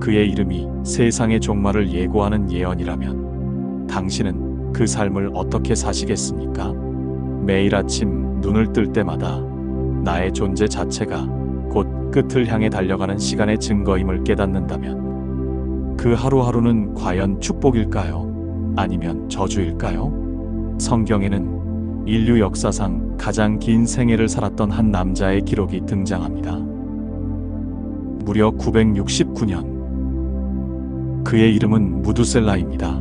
그의 이름이 세상의 종말을 예고하는 예언이라면 당신은 그 삶을 어떻게 사시겠습니까? 매일 아침 눈을 뜰 때마다 나의 존재 자체가 곧 끝을 향해 달려가는 시간의 증거임을 깨닫는다면 그 하루하루는 과연 축복일까요? 아니면 저주일까요? 성경에는 인류 역사상 가장 긴 생애를 살았던 한 남자의 기록이 등장합니다. 무려 969년. 그의 이름은 무두셀라입니다.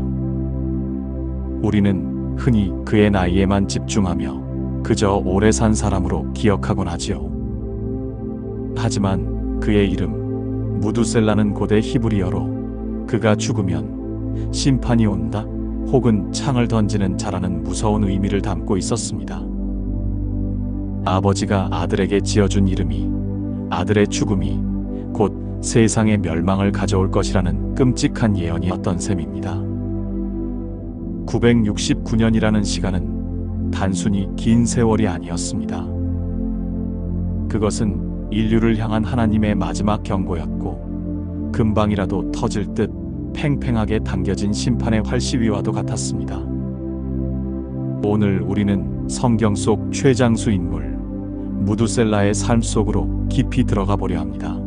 우리는 흔히 그의 나이에만 집중하며 그저 오래 산 사람으로 기억하곤 하지요. 하지만 그의 이름 무두셀라는 고대 히브리어로 그가 죽으면 심판이 온다 혹은 창을 던지는 자라는 무서운 의미를 담고 있었습니다. 아버지가 아들에게 지어준 이름이 아들의 죽음이 곧 세상의 멸망을 가져올 것이라는 끔찍한 예언이었던 셈입니다. 969년이라는 시간은 단순히 긴 세월이 아니었습니다. 그것은 인류를 향한 하나님의 마지막 경고였고 금방이라도 터질 듯 팽팽하게 당겨진 심판의 활시위와도 같았습니다. 오늘 우리는 성경 속 최장수 인물 무두셀라의 삶 속으로 깊이 들어가 보려 합니다.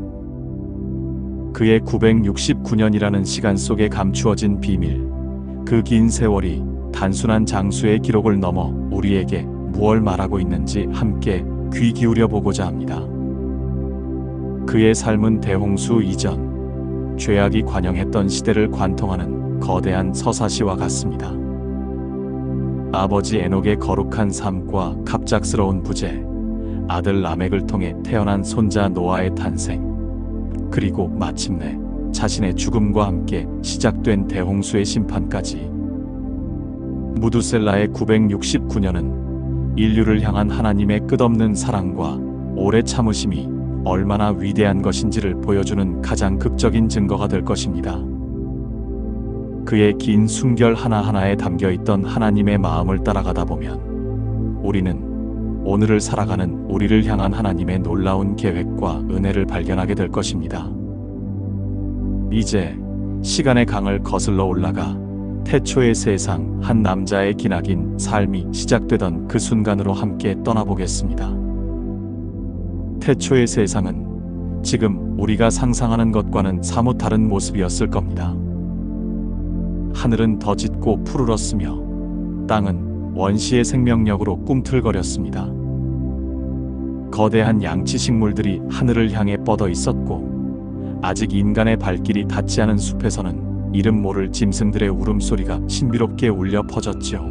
그의 969년이라는 시간 속에 감추어진 비밀, 그 긴 세월이 단순한 장수의 기록을 넘어 우리에게 무엇을 말하고 있는지 함께 귀 기울여 보고자 합니다. 그의 삶은 대홍수 이전 죄악이 관영했던 시대를 관통하는 거대한 서사시와 같습니다. 아버지 에녹의 거룩한 삶과 갑작스러운 부재, 아들 라멕을 통해 태어난 손자 노아의 탄생, 그리고 마침내 자신의 죽음과 함께 시작된 대홍수의 심판까지. 무두셀라의 969년은 인류를 향한 하나님의 끝없는 사랑과 오래 참으심이 얼마나 위대한 것인지를 보여주는 가장 극적인 증거가 될 것입니다. 그의 긴 순결 하나하나에 담겨있던 하나님의 마음을 따라가다 보면 우리는 오늘을 살아가는 우리를 향한 하나님의 놀라운 계획과 은혜를 발견하게 될 것입니다. 이제 시간의 강을 거슬러 올라가 태초의 세상 한 남자의 기나긴 삶이 시작되던 그 순간으로 함께 떠나보겠습니다. 태초의 세상은 지금 우리가 상상하는 것과는 사뭇 다른 모습이었을 겁니다. 하늘은 더 짙고 푸르렀으며 땅은 원시의 생명력으로 꿈틀거렸습니다. 거대한 양치 식물들이 하늘을 향해 뻗어 있었고 아직 인간의 발길이 닿지 않은 숲에서는 이름 모를 짐승들의 울음소리가 신비롭게 울려 퍼졌지요.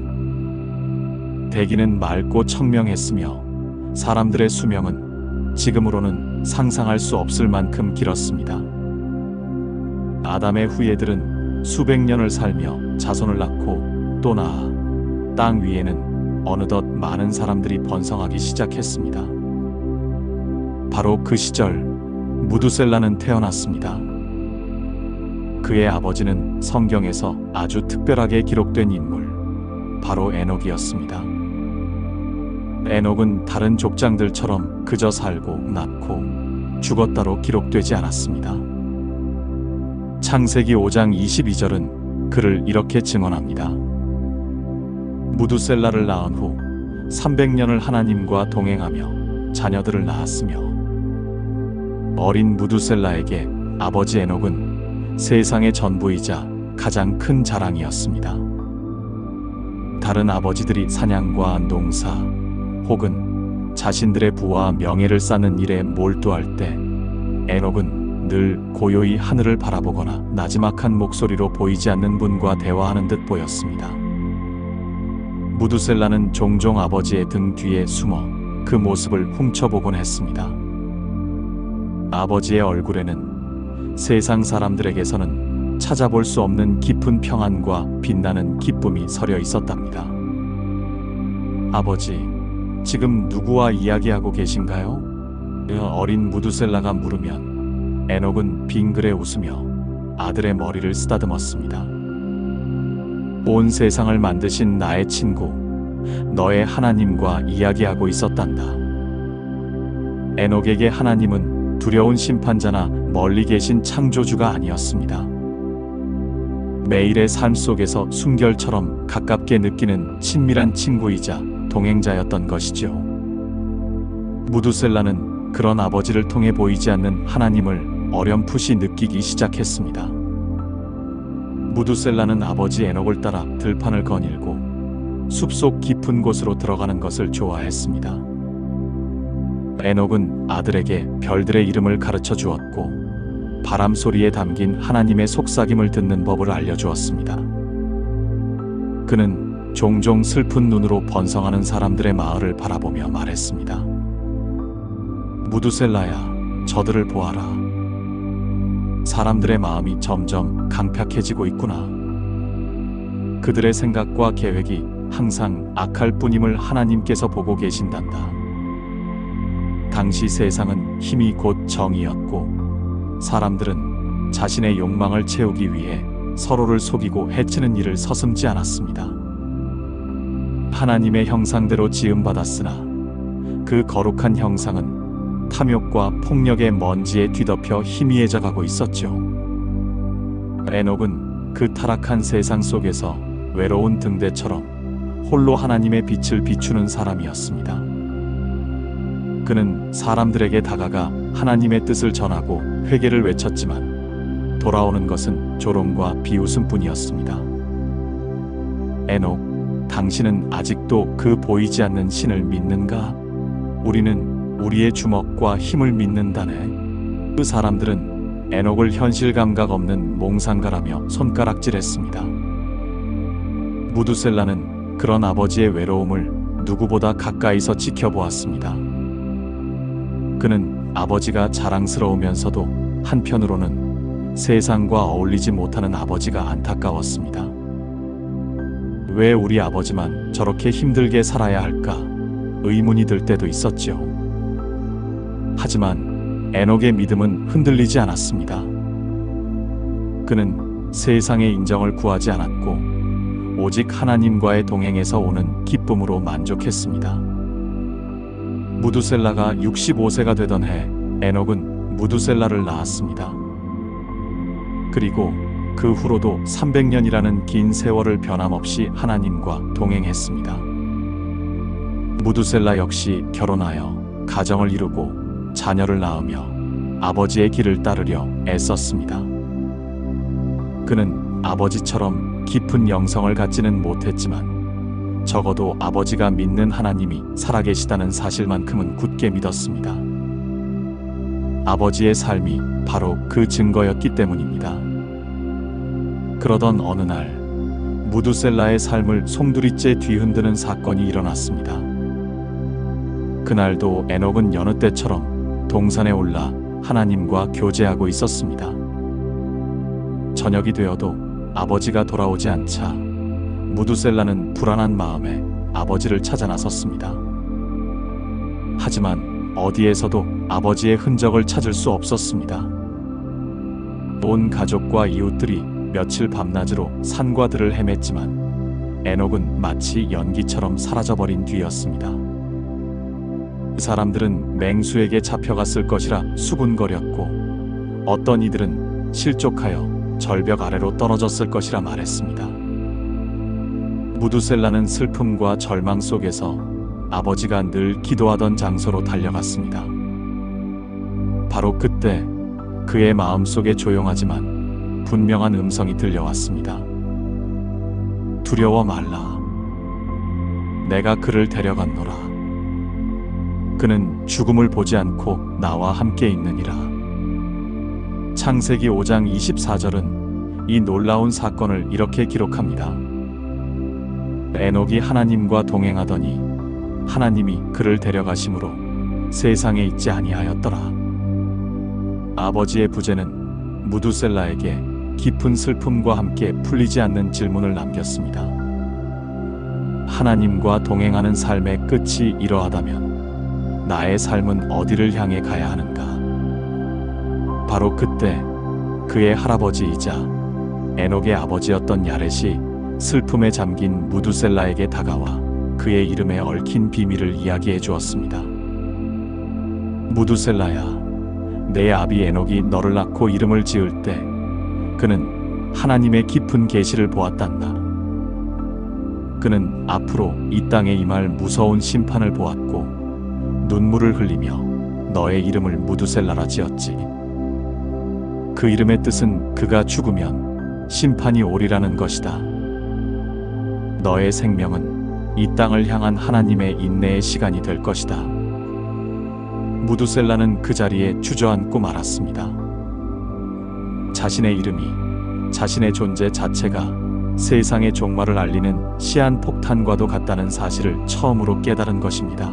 대기는 맑고 청명했으며 사람들의 수명은 지금으로는 상상할 수 없을 만큼 길었습니다. 아담의 후예들은 수백 년을 살며 자손을 낳고 또 나아 땅 위에는 어느덧 많은 사람들이 번성하기 시작했습니다. 바로 그 시절 무두셀라는 태어났습니다. 그의 아버지는 성경에서 아주 특별하게 기록된 인물, 바로 에녹이었습니다. 에녹은 다른 족장들처럼 그저 살고 낳고 죽었다로 기록되지 않았습니다. 창세기 5장 22절은 그를 이렇게 증언합니다. 무두셀라를 낳은 후 300년을 하나님과 동행하며 자녀들을 낳았으며 어린 무두셀라에게 아버지 에녹은 세상의 전부이자 가장 큰 자랑이었습니다. 다른 아버지들이 사냥과 농사 혹은 자신들의 부와 명예를 쌓는 일에 몰두할 때 에녹은 늘 고요히 하늘을 바라보거나 나지막한 목소리로 보이지 않는 분과 대화하는 듯 보였습니다. 무두셀라는 종종 아버지의 등 뒤에 숨어 그 모습을 훔쳐보곤 했습니다. 아버지의 얼굴에는 세상 사람들에게서는 찾아볼 수 없는 깊은 평안과 빛나는 기쁨이 서려 있었답니다. 아버지, 지금 누구와 이야기하고 계신가요? 어린 무두셀라가 물으면 에녹은 빙그레 웃으며 아들의 머리를 쓰다듬었습니다. 온 세상을 만드신 나의 친구, 너의 하나님과 이야기하고 있었단다. 에녹에게 하나님은 두려운 심판자나 멀리 계신 창조주가 아니었습니다. 매일의 삶 속에서 순결처럼 가깝게 느끼는 친밀한 친구이자 동행자였던 것이죠. 무두셀라는 그런 아버지를 통해 보이지 않는 하나님을 어렴풋이 느끼기 시작했습니다. 무두셀라는 아버지 에녹을 따라 들판을 거닐고 숲속 깊은 곳으로 들어가는 것을 좋아했습니다. 에녹은 아들에게 별들의 이름을 가르쳐 주었고 바람 소리에 담긴 하나님의 속삭임을 듣는 법을 알려주었습니다. 그는 종종 슬픈 눈으로 번성하는 사람들의 마을을 바라보며 말했습니다. 무두셀라야, 저들을 보아라. 사람들의 마음이 점점 강팍해지고 있구나. 그들의 생각과 계획이 항상 악할 뿐임을 하나님께서 보고 계신단다. 당시 세상은 힘이 곧 정의였고 사람들은 자신의 욕망을 채우기 위해 서로를 속이고 해치는 일을 서슴지 않았습니다. 하나님의 형상대로 지음받았으나 그 거룩한 형상은 탐욕과 폭력의 먼지에 뒤덮여 희미해져 가고 있었죠. 에녹은 그 타락한 세상 속에서 외로운 등대처럼 홀로 하나님의 빛을 비추는 사람이었습니다. 그는 사람들에게 다가가 하나님의 뜻을 전하고 회개를 외쳤지만 돌아오는 것은 조롱과 비웃음뿐이었습니다. 에녹, 당신은 아직도 그 보이지 않는 신을 믿는가? 우리는 우리의 주먹과 힘을 믿는다네. 그 사람들은 에녹을 현실 감각 없는 몽상가라며 손가락질했습니다. 무두셀라는 그런 아버지의 외로움을 누구보다 가까이서 지켜보았습니다. 그는 아버지가 자랑스러우면서도 한편으로는 세상과 어울리지 못하는 아버지가 안타까웠습니다. 왜 우리 아버지만 저렇게 힘들게 살아야 할까? 의문이 들 때도 있었죠. 하지만 에녹의 믿음은 흔들리지 않았습니다. 그는 세상의 인정을 구하지 않았고 오직 하나님과의 동행에서 오는 기쁨으로 만족했습니다. 무두셀라가 65세가 되던 해 에녹은 무두셀라를 낳았습니다. 그리고 그 후로도 300년이라는 긴 세월을 변함없이 하나님과 동행했습니다. 무두셀라 역시 결혼하여 가정을 이루고 자녀를 낳으며 아버지의 길을 따르려 애썼습니다. 그는 아버지처럼 깊은 영성을 갖지는 못했지만 적어도 아버지가 믿는 하나님이 살아계시다는 사실만큼은 굳게 믿었습니다. 아버지의 삶이 바로 그 증거였기 때문입니다. 그러던 어느 날 무두셀라의 삶을 송두리째 뒤흔드는 사건이 일어났습니다. 그날도 에녹은 여느 때처럼 동산에 올라 하나님과 교제하고 있었습니다. 저녁이 되어도 아버지가 돌아오지 않자 무두셀라는 불안한 마음에 아버지를 찾아 나섰습니다. 하지만 어디에서도 아버지의 흔적을 찾을 수 없었습니다. 온 가족과 이웃들이 며칠 밤낮으로 산과 들을 헤맸지만 에녹은 마치 연기처럼 사라져버린 뒤였습니다. 사람들은 맹수에게 잡혀갔을 것이라 수군거렸고 어떤 이들은 실족하여 절벽 아래로 떨어졌을 것이라 말했습니다. 무두셀라는 슬픔과 절망 속에서 아버지가 늘 기도하던 장소로 달려갔습니다. 바로 그때 그의 마음속에 조용하지만 분명한 음성이 들려왔습니다. 두려워 말라. 내가 그를 데려갔노라. 그는 죽음을 보지 않고 나와 함께 있느니라. 창세기 5장 24절은 이 놀라운 사건을 이렇게 기록합니다. 에녹이 하나님과 동행하더니 하나님이 그를 데려가심으로 세상에 있지 아니하였더라. 아버지의 부재는 무두셀라에게 깊은 슬픔과 함께 풀리지 않는 질문을 남겼습니다. 하나님과 동행하는 삶의 끝이 이러하다면 나의 삶은 어디를 향해 가야 하는가? 바로 그때 그의 할아버지이자 에녹의 아버지였던 야렛이 슬픔에 잠긴 무두셀라에게 다가와 그의 이름에 얽힌 비밀을 이야기해 주었습니다. 무두셀라야, 내 아비 에녹이 너를 낳고 이름을 지을 때 그는 하나님의 깊은 계시를 보았단다. 그는 앞으로 이 땅에 임할 무서운 심판을 보았고 눈물을 흘리며 너의 이름을 무두셀라라 지었지. 그 이름의 뜻은 그가 죽으면 심판이 오리라는 것이다. 너의 생명은 이 땅을 향한 하나님의 인내의 시간이 될 것이다. 무두셀라는 그 자리에 주저앉고 말았습니다. 자신의 이름이, 자신의 존재 자체가 세상의 종말을 알리는 시한폭탄과도 같다는 사실을 처음으로 깨달은 것입니다.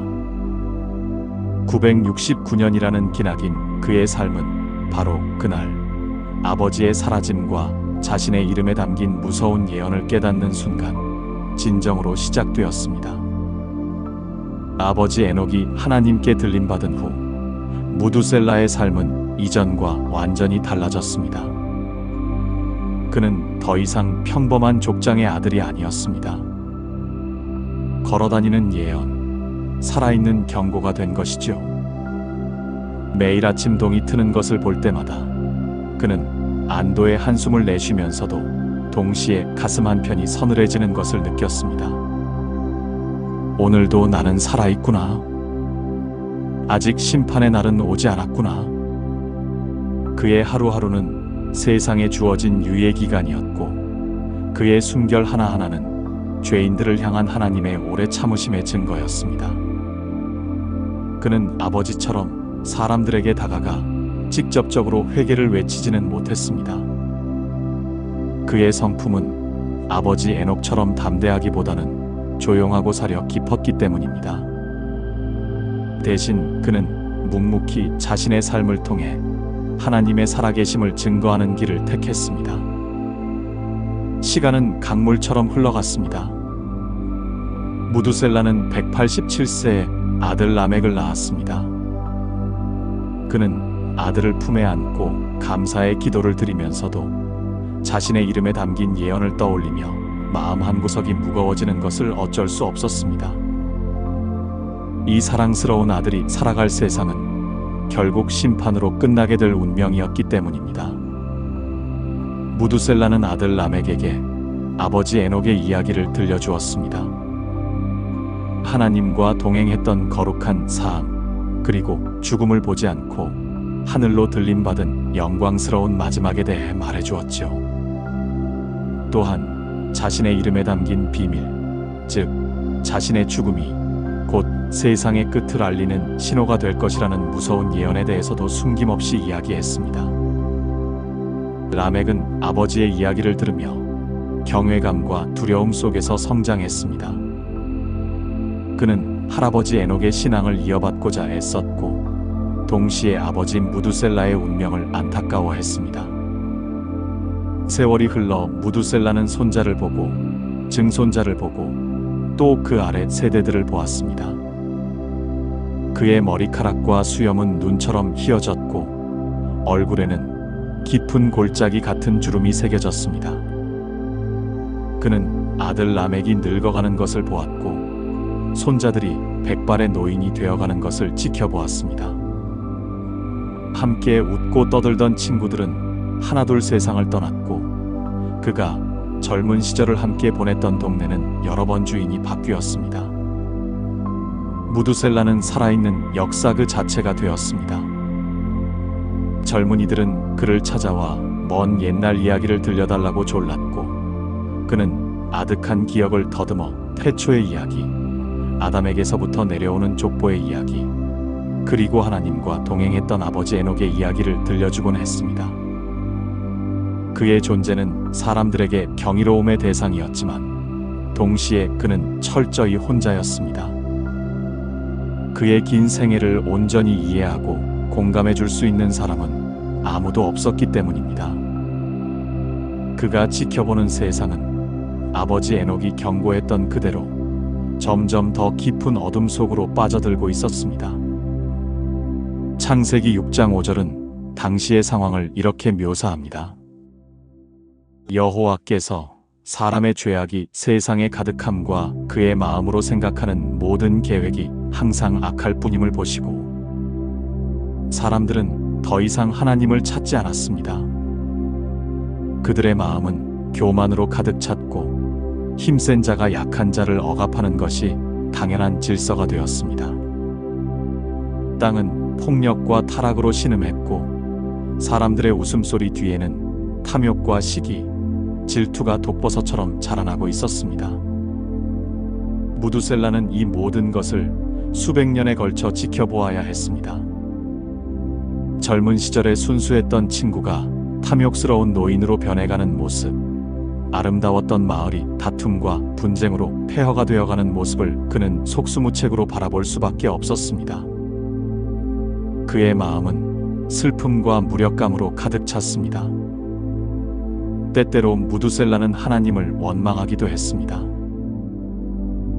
969년이라는 기나긴 그의 삶은 바로 그날 아버지의 사라짐과 자신의 이름에 담긴 무서운 예언을 깨닫는 순간 진정으로 시작되었습니다. 아버지 에녹이 하나님께 들림받은 후 무두셀라의 삶은 이전과 완전히 달라졌습니다. 그는 더 이상 평범한 족장의 아들이 아니었습니다. 걸어다니는 예언, 살아있는 경고가 된 것이죠. 매일 아침 동이 트는 것을 볼 때마다 그는 안도의 한숨을 내쉬면서도 동시에 가슴 한편이 서늘해지는 것을 느꼈습니다. 오늘도 나는 살아있구나. 아직 심판의 날은 오지 않았구나. 그의 하루하루는 세상에 주어진 유예 기간이었고 그의 숨결 하나하나는 죄인들을 향한 하나님의 오래 참으심의 증거였습니다. 그는 아버지처럼 사람들에게 다가가 직접적으로 회개를 외치지는 못했습니다. 그의 성품은 아버지 에녹처럼 담대하기보다는 조용하고 사려 깊었기 때문입니다. 대신 그는 묵묵히 자신의 삶을 통해 하나님의 살아계심을 증거하는 길을 택했습니다. 시간은 강물처럼 흘러갔습니다. 무두셀라는 187세에 아들 라멕을 낳았습니다. 그는 아들을 품에 안고 감사의 기도를 드리면서도 자신의 이름에 담긴 예언을 떠올리며 마음 한구석이 무거워지는 것을 어쩔 수 없었습니다. 이 사랑스러운 아들이 살아갈 세상은 결국 심판으로 끝나게 될 운명이었기 때문입니다. 무두셀라는 아들 라멕에게 아버지 에녹의 이야기를 들려주었습니다. 하나님과 동행했던 거룩한 삶, 그리고 죽음을 보지 않고 하늘로 들림받은 영광스러운 마지막에 대해 말해주었죠. 또한 자신의 이름에 담긴 비밀, 즉 자신의 죽음이 곧 세상의 끝을 알리는 신호가 될 것이라는 무서운 예언에 대해서도 숨김없이 이야기했습니다. 라멕은 아버지의 이야기를 들으며 경외감과 두려움 속에서 성장했습니다. 그는 할아버지 에녹의 신앙을 이어받고자 애썼고 동시에 아버지 무두셀라의 운명을 안타까워했습니다. 세월이 흘러 무두셀라는 손자를 보고 증손자를 보고 또 그 아래 세대들을 보았습니다. 그의 머리카락과 수염은 눈처럼 휘어졌고 얼굴에는 깊은 골짜기 같은 주름이 새겨졌습니다. 그는 아들 라멕이 늙어가는 것을 보았고 손자들이 백발의 노인이 되어가는 것을 지켜보았습니다. 함께 웃고 떠들던 친구들은 하나둘 세상을 떠났고 그가 젊은 시절을 함께 보냈던 동네는 여러 번 주인이 바뀌었습니다. 무두셀라는 살아있는 역사 그 자체가 되었습니다. 젊은이들은 그를 찾아와 먼 옛날 이야기를 들려달라고 졸랐고 그는 아득한 기억을 더듬어 태초의 이야기, 아담에게서부터 내려오는 족보의 이야기, 그리고 하나님과 동행했던 아버지 에녹의 이야기를 들려주곤 했습니다. 그의 존재는 사람들에게 경이로움의 대상이었지만 동시에 그는 철저히 혼자였습니다. 그의 긴 생애를 온전히 이해하고 공감해 줄 수 있는 사람은 아무도 없었기 때문입니다. 그가 지켜보는 세상은 아버지 에녹이 경고했던 그대로 점점 더 깊은 어둠 속으로 빠져들고 있었습니다. 창세기 6장 5절은 당시의 상황을 이렇게 묘사합니다. 여호와께서 사람의 죄악이 세상에 가득함과 그의 마음으로 생각하는 모든 계획이 항상 악할 뿐임을 보시고 사람들은 더 이상 하나님을 찾지 않았습니다. 그들의 마음은 교만으로 가득 찼고 힘센 자가 약한 자를 억압하는 것이 당연한 질서가 되었습니다. 땅은 폭력과 타락으로 신음했고 사람들의 웃음소리 뒤에는 탐욕과 시기, 질투가 독버섯처럼 자라나고 있었습니다. 무두셀라는 이 모든 것을 수백 년에 걸쳐 지켜보아야 했습니다. 젊은 시절에 순수했던 친구가 탐욕스러운 노인으로 변해가는 모습, 아름다웠던 마을이 다툼과 분쟁으로 폐허가 되어가는 모습을 그는 속수무책으로 바라볼 수밖에 없었습니다. 그의 마음은 슬픔과 무력감으로 가득 찼습니다. 때때로 무두셀라는 하나님을 원망하기도 했습니다.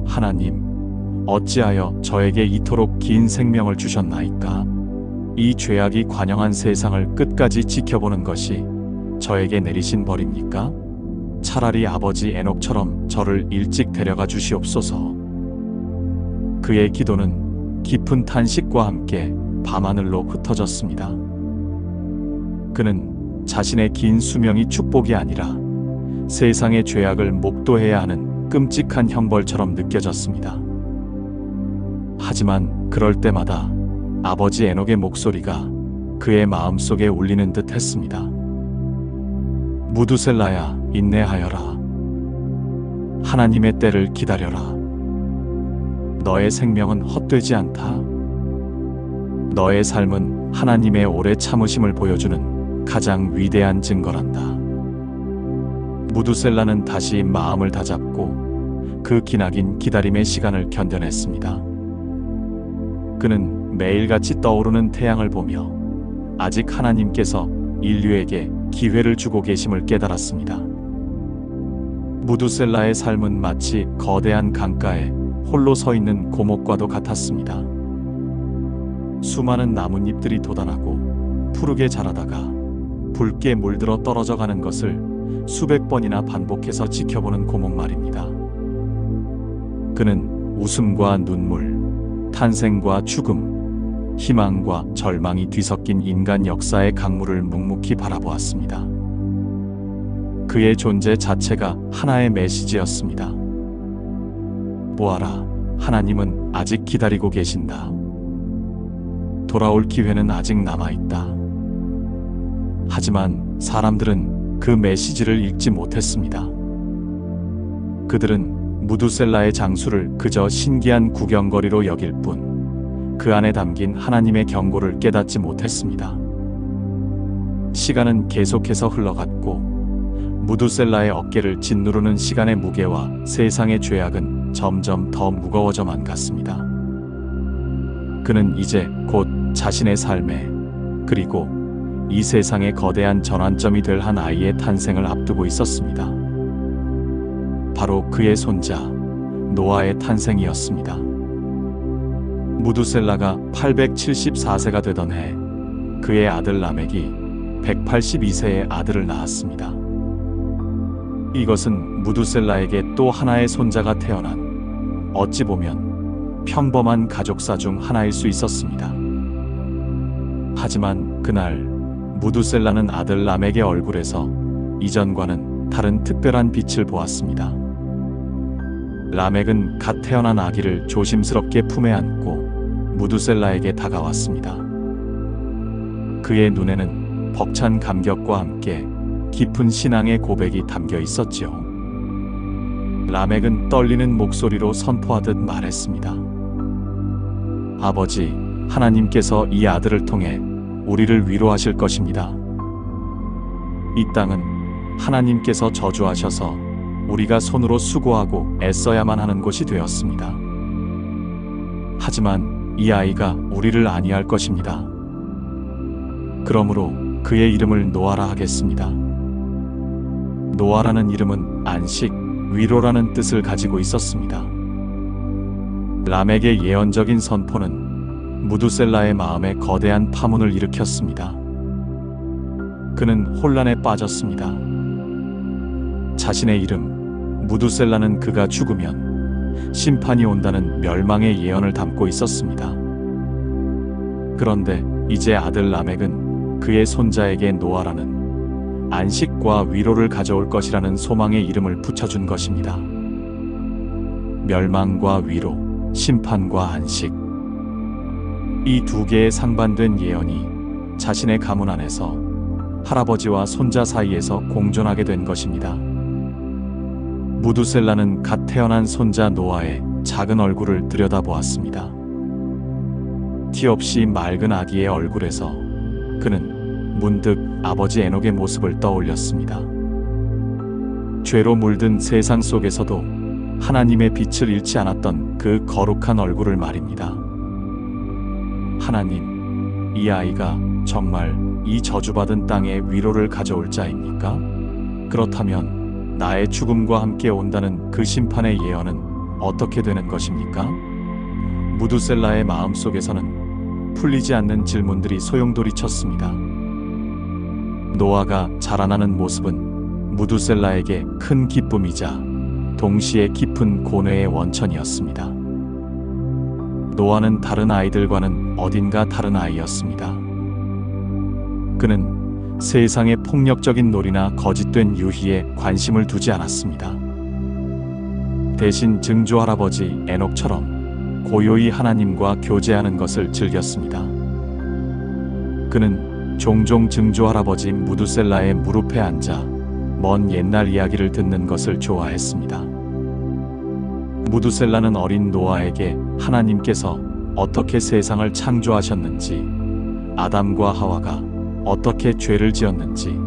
하나님, 어찌하여 저에게 이토록 긴 생명을 주셨나이까? 이 죄악이 관영한 세상을 끝까지 지켜보는 것이 저에게 내리신 벌입니까? 차라리 아버지 에녹처럼 저를 일찍 데려가 주시옵소서. 그의 기도는 깊은 탄식과 함께 밤하늘로 흩어졌습니다. 그는 자신의 긴 수명이 축복이 아니라 세상의 죄악을 목도해야 하는 끔찍한 형벌처럼 느껴졌습니다. 하지만 그럴 때마다 아버지 에녹의 목소리가 그의 마음속에 울리는 듯 했습니다. 무두셀라야, 인내하여라. 하나님의 때를 기다려라. 너의 생명은 헛되지 않다. 너의 삶은 하나님의 오래 참으심을 보여주는 가장 위대한 증거란다. 무두셀라는 다시 마음을 다잡고 그 기나긴 기다림의 시간을 견뎌냈습니다. 그는 매일같이 떠오르는 태양을 보며 아직 하나님께서 인류에게 기회를 주고 계심을 깨달았습니다. 무두셀라의 삶은 마치 거대한 강가에 홀로 서 있는 고목과도 같았습니다. 수많은 나뭇잎들이 돋아나고 푸르게 자라다가 붉게 물들어 떨어져가는 것을 수백 번이나 반복해서 지켜보는 고목 말입니다. 그는 웃음과 눈물, 탄생과 죽음, 희망과 절망이 뒤섞인 인간 역사의 강물을 묵묵히 바라보았습니다. 그의 존재 자체가 하나의 메시지였습니다. 보아라, 하나님은 아직 기다리고 계신다. 돌아올 기회는 아직 남아있다. 하지만 사람들은 그 메시지를 읽지 못했습니다. 그들은 무두셀라의 장수를 그저 신기한 구경거리로 여길 뿐 그 안에 담긴 하나님의 경고를 깨닫지 못했습니다. 시간은 계속해서 흘러갔고 무두셀라의 어깨를 짓누르는 시간의 무게와 세상의 죄악은 점점 더 무거워져만 갔습니다. 그는 이제 곧 자신의 삶에 그리고 이 세상의 거대한 전환점이 될 한 아이의 탄생을 앞두고 있었습니다. 바로 그의 손자 노아의 탄생이었습니다. 무두셀라가 874세가 되던 해 그의 아들 라멕이 182세의 아들을 낳았습니다. 이것은 무두셀라에게 또 하나의 손자가 태어난 어찌 보면 평범한 가족사 중 하나일 수 있었습니다. 하지만 그날 무두셀라는 아들 라멕의 얼굴에서 이전과는 다른 특별한 빛을 보았습니다. 라멕은 갓 태어난 아기를 조심스럽게 품에 안고 무두셀라에게 다가왔습니다. 그의 눈에는 벅찬 감격과 함께 깊은 신앙의 고백이 담겨 있었지요. 라멕은 떨리는 목소리로 선포하듯 말했습니다. 아버지, 하나님께서 이 아들을 통해 우리를 위로하실 것입니다. 이 땅은 하나님께서 저주하셔서 우리가 손으로 수고하고 애써야만 하는 곳이 되었습니다. 하지만 이 아이가 우리를 안위할 것입니다. 그러므로 그의 이름을 노아라 하겠습니다. 노아라는 이름은 안식, 위로라는 뜻을 가지고 있었습니다. 라멕의 예언적인 선포는 무두셀라의 마음에 거대한 파문을 일으켰습니다. 그는 혼란에 빠졌습니다. 자신의 이름, 무두셀라는 그가 죽으면 심판이 온다는 멸망의 예언을 담고 있었습니다. 그런데 이제 아들 라멕은 그의 손자에게 노아라는 안식과 위로를 가져올 것이라는 소망의 이름을 붙여준 것입니다. 멸망과 위로, 심판과 안식. 이 두 개의 상반된 예언이 자신의 가문 안에서 할아버지와 손자 사이에서 공존하게 된 것입니다. 무두셀라는 갓 태어난 손자 노아의 작은 얼굴을 들여다보았습니다. 티 없이 맑은 아기의 얼굴에서 그는 문득 아버지 에녹의 모습을 떠올렸습니다. 죄로 물든 세상 속에서도 하나님의 빛을 잃지 않았던 그 거룩한 얼굴을 말입니다. 하나님, 이 아이가 정말 이 저주받은 땅에 위로를 가져올 자입니까? 그렇다면 나의 죽음과 함께 온다는 그 심판의 예언은 어떻게 되는 것입니까? 무두셀라의 마음속에서는 풀리지 않는 질문들이 소용돌이쳤습니다. 노아가 자라나는 모습은 무두셀라에게 큰 기쁨이자 동시에 깊은 고뇌의 원천이었습니다. 노아는 다른 아이들과는 어딘가 다른 아이였습니다. 그는 세상의 폭력적인 놀이나 거짓된 유희에 관심을 두지 않았습니다. 대신 증조 할아버지 에녹처럼 고요히 하나님과 교제하는 것을 즐겼습니다. 그는 종종 증조 할아버지 무두셀라의 무릎에 앉아 먼 옛날 이야기를 듣는 것을 좋아했습니다. 무두셀라는 어린 노아에게 하나님께서 어떻게 세상을 창조하셨는지, 아담과 하와가 어떻게 죄를 지었는지,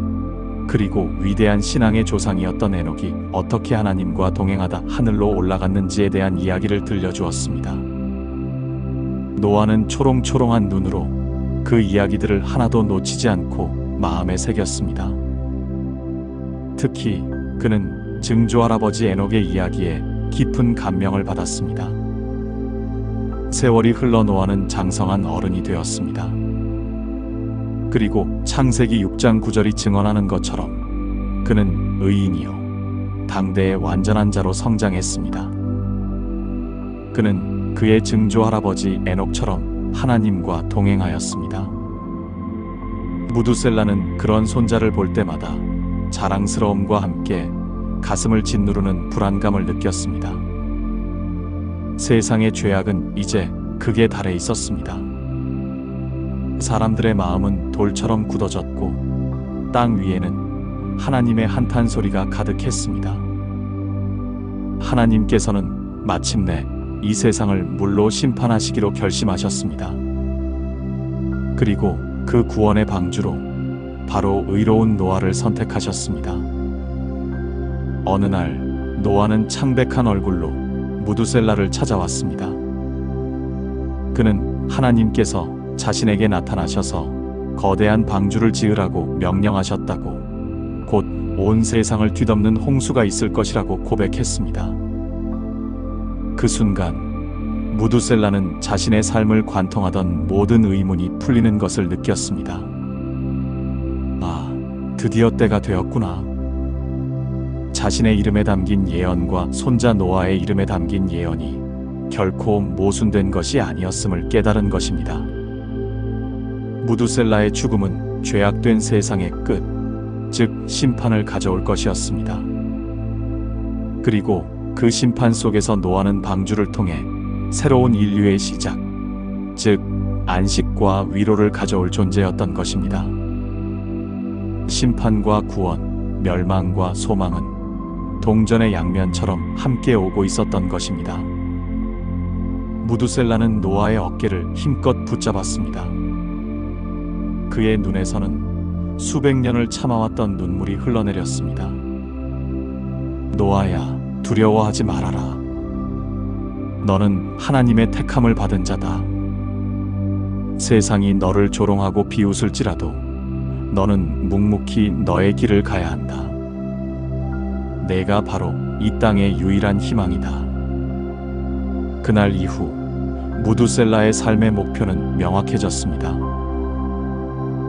그리고 위대한 신앙의 조상이었던 에녹이 어떻게 하나님과 동행하다 하늘로 올라갔는지에 대한 이야기를 들려주었습니다. 노아는 초롱초롱한 눈으로 그 이야기들을 하나도 놓치지 않고 마음에 새겼습니다. 특히 그는 증조 할아버지 에녹의 이야기에 깊은 감명을 받았습니다. 세월이 흘러 노아는 장성한 어른이 되었습니다. 그리고 창세기 6장 9절이 증언하는 것처럼 그는 의인이요 당대의 완전한 자로 성장했습니다. 그는 그의 증조 할아버지 에녹처럼 하나님과 동행하였습니다. 무두셀라는 그런 손자를 볼 때마다 자랑스러움과 함께 가슴을 짓누르는 불안감을 느꼈습니다. 세상의 죄악은 이제 극에 달해 있었습니다. 사람들의 마음은 돌처럼 굳어졌고 땅 위에는 하나님의 한탄 소리가 가득했습니다. 하나님께서는 마침내 이 세상을 물로 심판하시기로 결심하셨습니다. 그리고 그 구원의 방주로 바로 의로운 노아를 선택하셨습니다. 어느 날 노아는 창백한 얼굴로 무두셀라를 찾아왔습니다. 그는 하나님께서 자신에게 나타나셔서 거대한 방주를 지으라고 명령하셨다고, 곧 온 세상을 뒤덮는 홍수가 있을 것이라고 고백했습니다. 그 순간 무두셀라는 자신의 삶을 관통하던 모든 의문이 풀리는 것을 느꼈습니다. 아, 드디어 때가 되었구나. 자신의 이름에 담긴 예언과 손자 노아의 이름에 담긴 예언이 결코 모순된 것이 아니었음을 깨달은 것입니다. 무두셀라의 죽음은 죄악된 세상의 끝, 즉 심판을 가져올 것이었습니다. 그리고 그 심판 속에서 노아는 방주를 통해 새로운 인류의 시작, 즉 안식과 위로를 가져올 존재였던 것입니다. 심판과 구원, 멸망과 소망은 동전의 양면처럼 함께 오고 있었던 것입니다. 무두셀라는 노아의 어깨를 힘껏 붙잡았습니다. 그의 눈에서는 수백 년을 참아왔던 눈물이 흘러내렸습니다. 노아야, 두려워하지 말아라. 너는 하나님의 택함을 받은 자다. 세상이 너를 조롱하고 비웃을지라도 너는 묵묵히 너의 길을 가야 한다. 내가 바로 이 땅의 유일한 희망이다. 그날 이후 무두셀라의 삶의 목표는 명확해졌습니다.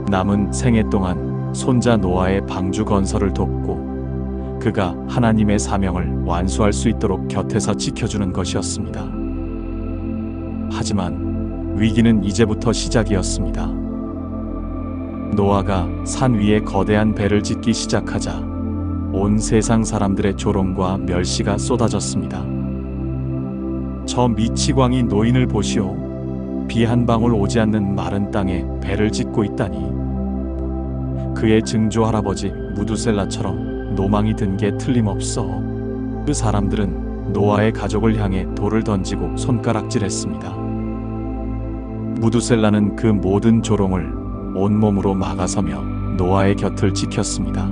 남은 생애 동안 손자 노아의 방주 건설을 돕고 그가 하나님의 사명을 완수할 수 있도록 곁에서 지켜주는 것이었습니다. 하지만 위기는 이제부터 시작이었습니다. 노아가 산 위에 거대한 배를 짓기 시작하자 온 세상 사람들의 조롱과 멸시가 쏟아졌습니다. 저 미치광이 노인을 보시오. 비 한 방울 오지 않는 마른 땅에 배를 짓고 있다니. 그의 증조 할아버지 무두셀라처럼 노망이 든 게 틀림없어. 그 사람들은 노아의 가족을 향해 돌을 던지고 손가락질했습니다. 무두셀라는 그 모든 조롱을 온몸으로 막아서며 노아의 곁을 지켰습니다.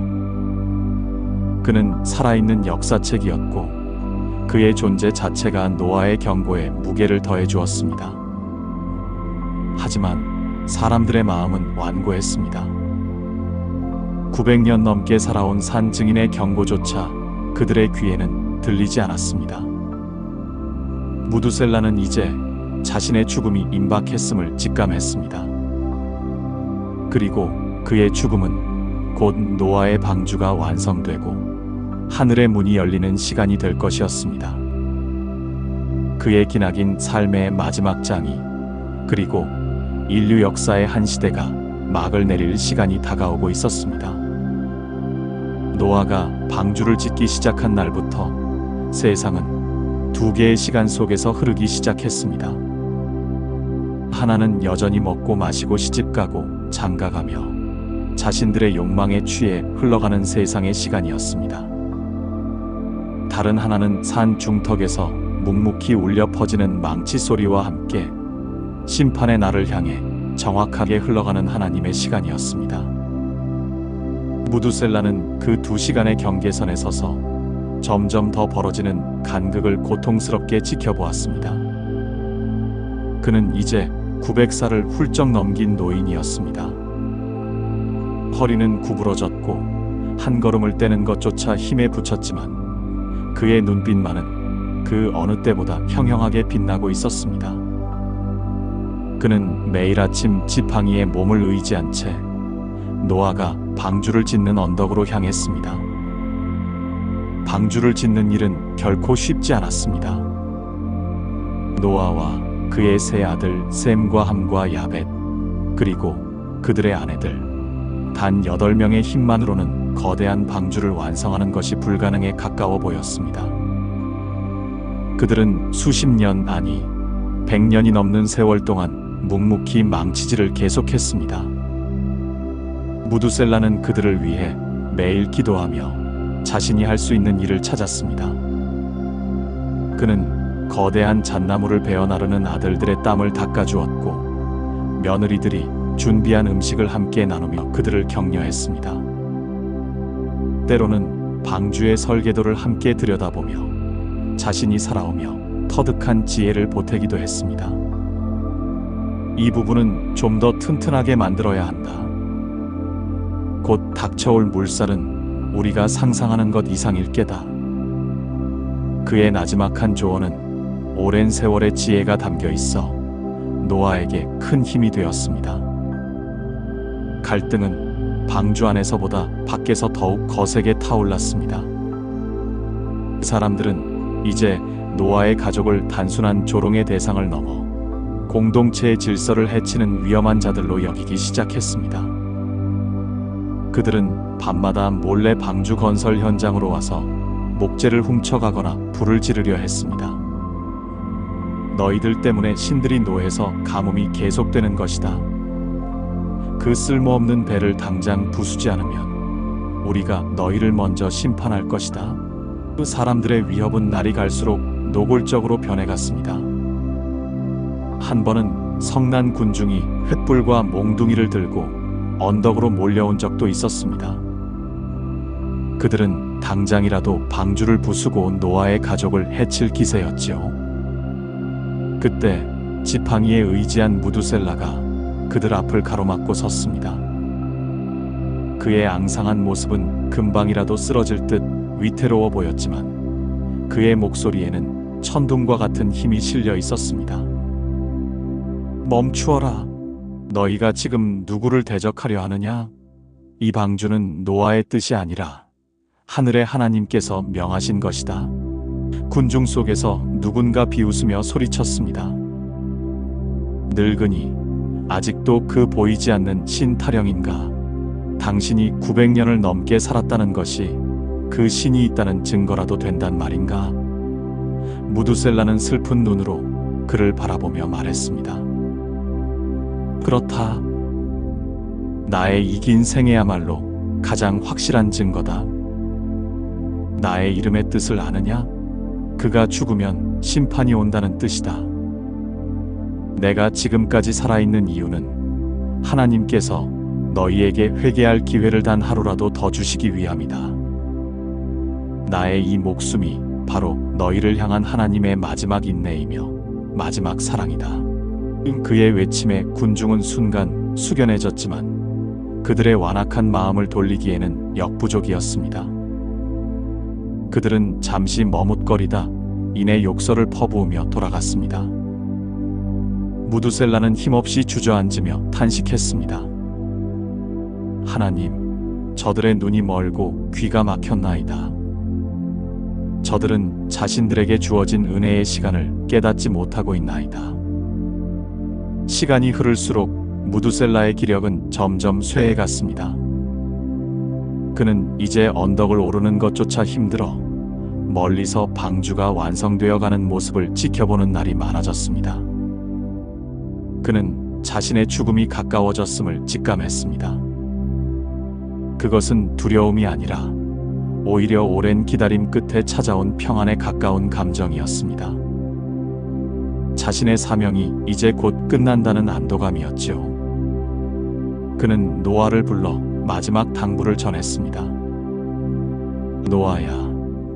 그는 살아있는 역사책이었고 그의 존재 자체가 노아의 경고에 무게를 더해 주었습니다. 하지만 사람들의 마음은 완고했습니다. 900년 넘게 살아온 산 증인의 경고조차 그들의 귀에는 들리지 않았습니다. 무두셀라는 이제 자신의 죽음이 임박했음을 직감했습니다. 그리고 그의 죽음은 곧 노아의 방주가 완성되고 하늘의 문이 열리는 시간이 될 것이었습니다. 그의 기나긴 삶의 마지막 장이, 그리고 인류 역사의 한 시대가 막을 내릴 시간이 다가오고 있었습니다. 노아가 방주를 짓기 시작한 날부터 세상은 두 개의 시간 속에서 흐르기 시작했습니다. 하나는 여전히 먹고 마시고 시집가고 장가가며 자신들의 욕망에 취해 흘러가는 세상의 시간이었습니다. 다른 하나는 산 중턱에서 묵묵히 울려 퍼지는 망치 소리와 함께 심판의 날을 향해 정확하게 흘러가는 하나님의 시간이었습니다. 무두셀라는 그 두 시간의 경계선에 서서 점점 더 벌어지는 간극을 고통스럽게 지켜보았습니다. 그는 이제 900살을 훌쩍 넘긴 노인이었습니다. 허리는 구부러졌고 한 걸음을 떼는 것조차 힘에 부쳤지만 그의 눈빛만은 그 어느 때보다 형형하게 빛나고 있었습니다. 그는 매일 아침 지팡이에 몸을 의지한 채 노아가 방주를 짓는 언덕으로 향했습니다. 방주를 짓는 일은 결코 쉽지 않았습니다. 노아와 그의 세 아들 셈과 함과 야벳, 그리고 그들의 아내들 단 8명의 힘만으로는 거대한 방주를 완성하는 것이 불가능에 가까워 보였습니다. 그들은 수십 년, 아니 100년이 넘는 세월 동안 묵묵히 망치질을 계속했습니다. 무두셀라는 그들을 위해 매일 기도하며 자신이 할 수 있는 일을 찾았습니다. 그는 거대한 잣나무를 베어 나르는 아들들의 땀을 닦아주었고 며느리들이 준비한 음식을 함께 나누며 그들을 격려했습니다. 때로는 방주의 설계도를 함께 들여다보며 자신이 살아오며 터득한 지혜를 보태기도 했습니다. 이 부분은 좀 더 튼튼하게 만들어야 한다. 곧 닥쳐올 물살은 우리가 상상하는 것 이상일 게다. 그의 나지막한 조언은 오랜 세월의 지혜가 담겨 있어 노아에게 큰 힘이 되었습니다. 갈등은 방주 안에서보다 밖에서 더욱 거세게 타올랐습니다. 사람들은 이제 노아의 가족을 단순한 조롱의 대상을 넘어 공동체의 질서를 해치는 위험한 자들로 여기기 시작했습니다. 그들은 밤마다 몰래 방주 건설 현장으로 와서 목재를 훔쳐가거나 불을 지르려 했습니다. 너희들 때문에 신들이 노해서 가뭄이 계속되는 것이다. 그 쓸모없는 배를 당장 부수지 않으면 우리가 너희를 먼저 심판할 것이다. 그 사람들의 위협은 날이 갈수록 노골적으로 변해갔습니다. 한 번은 성난 군중이 횃불과 몽둥이를 들고 언덕으로 몰려온 적도 있었습니다. 그들은 당장이라도 방주를 부수고 노아의 가족을 해칠 기세였지요. 그때 지팡이에 의지한 무두셀라가 그들 앞을 가로막고 섰습니다. 그의 앙상한 모습은 금방이라도 쓰러질 듯 위태로워 보였지만 그의 목소리에는 천둥과 같은 힘이 실려 있었습니다. 멈추어라. 너희가 지금 누구를 대적하려 하느냐? 이 방주는 노아의 뜻이 아니라 하늘의 하나님께서 명하신 것이다. 군중 속에서 누군가 비웃으며 소리쳤습니다. 늙은이, 아직도 그 보이지 않는 신타령인가? 당신이 900년을 넘게 살았다는 것이 그 신이 있다는 증거라도 된단 말인가? 무두셀라는 슬픈 눈으로 그를 바라보며 말했습니다. 그렇다. 나의 이 긴 생애야말로 가장 확실한 증거다. 나의 이름의 뜻을 아느냐? 그가 죽으면 심판이 온다는 뜻이다. 내가 지금까지 살아있는 이유는 하나님께서 너희에게 회개할 기회를 단 하루라도 더 주시기 위함이다. 나의 이 목숨이 바로 너희를 향한 하나님의 마지막 인내이며 마지막 사랑이다. 그의 외침에 군중은 순간 숙연해졌지만 그들의 완악한 마음을 돌리기에는 역부족이었습니다. 그들은 잠시 머뭇거리다 이내 욕설을 퍼부으며 돌아갔습니다. 무두셀라는 힘없이 주저앉으며 탄식했습니다. 하나님, 저들의 눈이 멀고 귀가 막혔나이다. 저들은 자신들에게 주어진 은혜의 시간을 깨닫지 못하고 있나이다. 시간이 흐를수록 무두셀라의 기력은 점점 쇠해갔습니다. 그는 이제 언덕을 오르는 것조차 힘들어 멀리서 방주가 완성되어 가는 모습을 지켜보는 날이 많아졌습니다. 그는 자신의 죽음이 가까워졌음을 직감했습니다. 그것은 두려움이 아니라 오히려 오랜 기다림 끝에 찾아온 평안에 가까운 감정이었습니다. 자신의 사명이 이제 곧 끝난다는 안도감이었지요. 그는 노아를 불러 마지막 당부를 전했습니다. 노아야,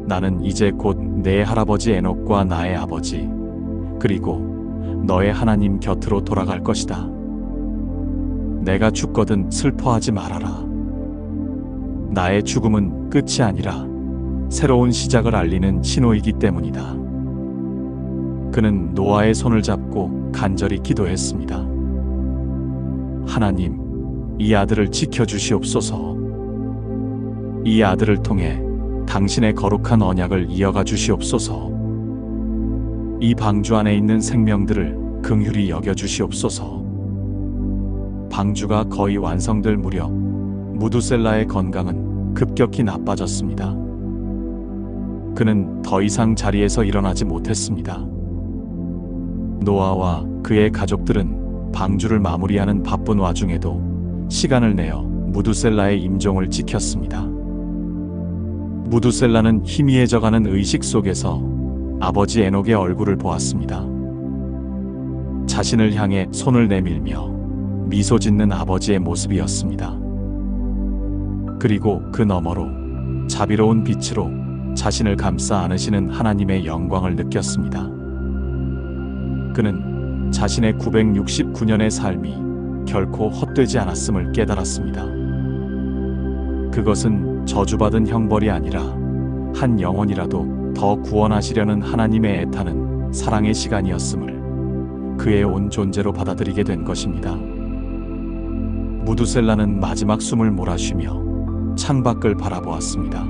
나는 이제 곧 내 할아버지 에녹과 나의 아버지, 그리고 너의 하나님 곁으로 돌아갈 것이다. 내가 죽거든 슬퍼하지 말아라. 나의 죽음은 끝이 아니라 새로운 시작을 알리는 신호이기 때문이다. 그는 노아의 손을 잡고 간절히 기도했습니다. 하나님, 이 아들을 지켜주시옵소서. 이 아들을 통해 당신의 거룩한 언약을 이어가 주시옵소서. 이 방주 안에 있는 생명들을 긍휼히 여겨주시옵소서. 방주가 거의 완성될 무렵 무두셀라의 건강은 급격히 나빠졌습니다. 그는 더 이상 자리에서 일어나지 못했습니다. 노아와 그의 가족들은 방주를 마무리하는 바쁜 와중에도 시간을 내어 무두셀라의 임종을 지켰습니다. 무두셀라는 희미해져가는 의식 속에서 아버지 에녹의 얼굴을 보았습니다. 자신을 향해 손을 내밀며 미소 짓는 아버지의 모습이었습니다. 그리고 그 너머로 자비로운 빛으로 자신을 감싸 안으시는 하나님의 영광을 느꼈습니다. 그는 자신의 969년의 삶이 결코 헛되지 않았음을 깨달았습니다. 그것은 저주받은 형벌이 아니라 한 영혼이라도 더 구원하시려는 하나님의 애타는 사랑의 시간이었음을 그의 온 존재로 받아들이게 된 것입니다. 무두셀라는 마지막 숨을 몰아쉬며 창밖을 바라보았습니다.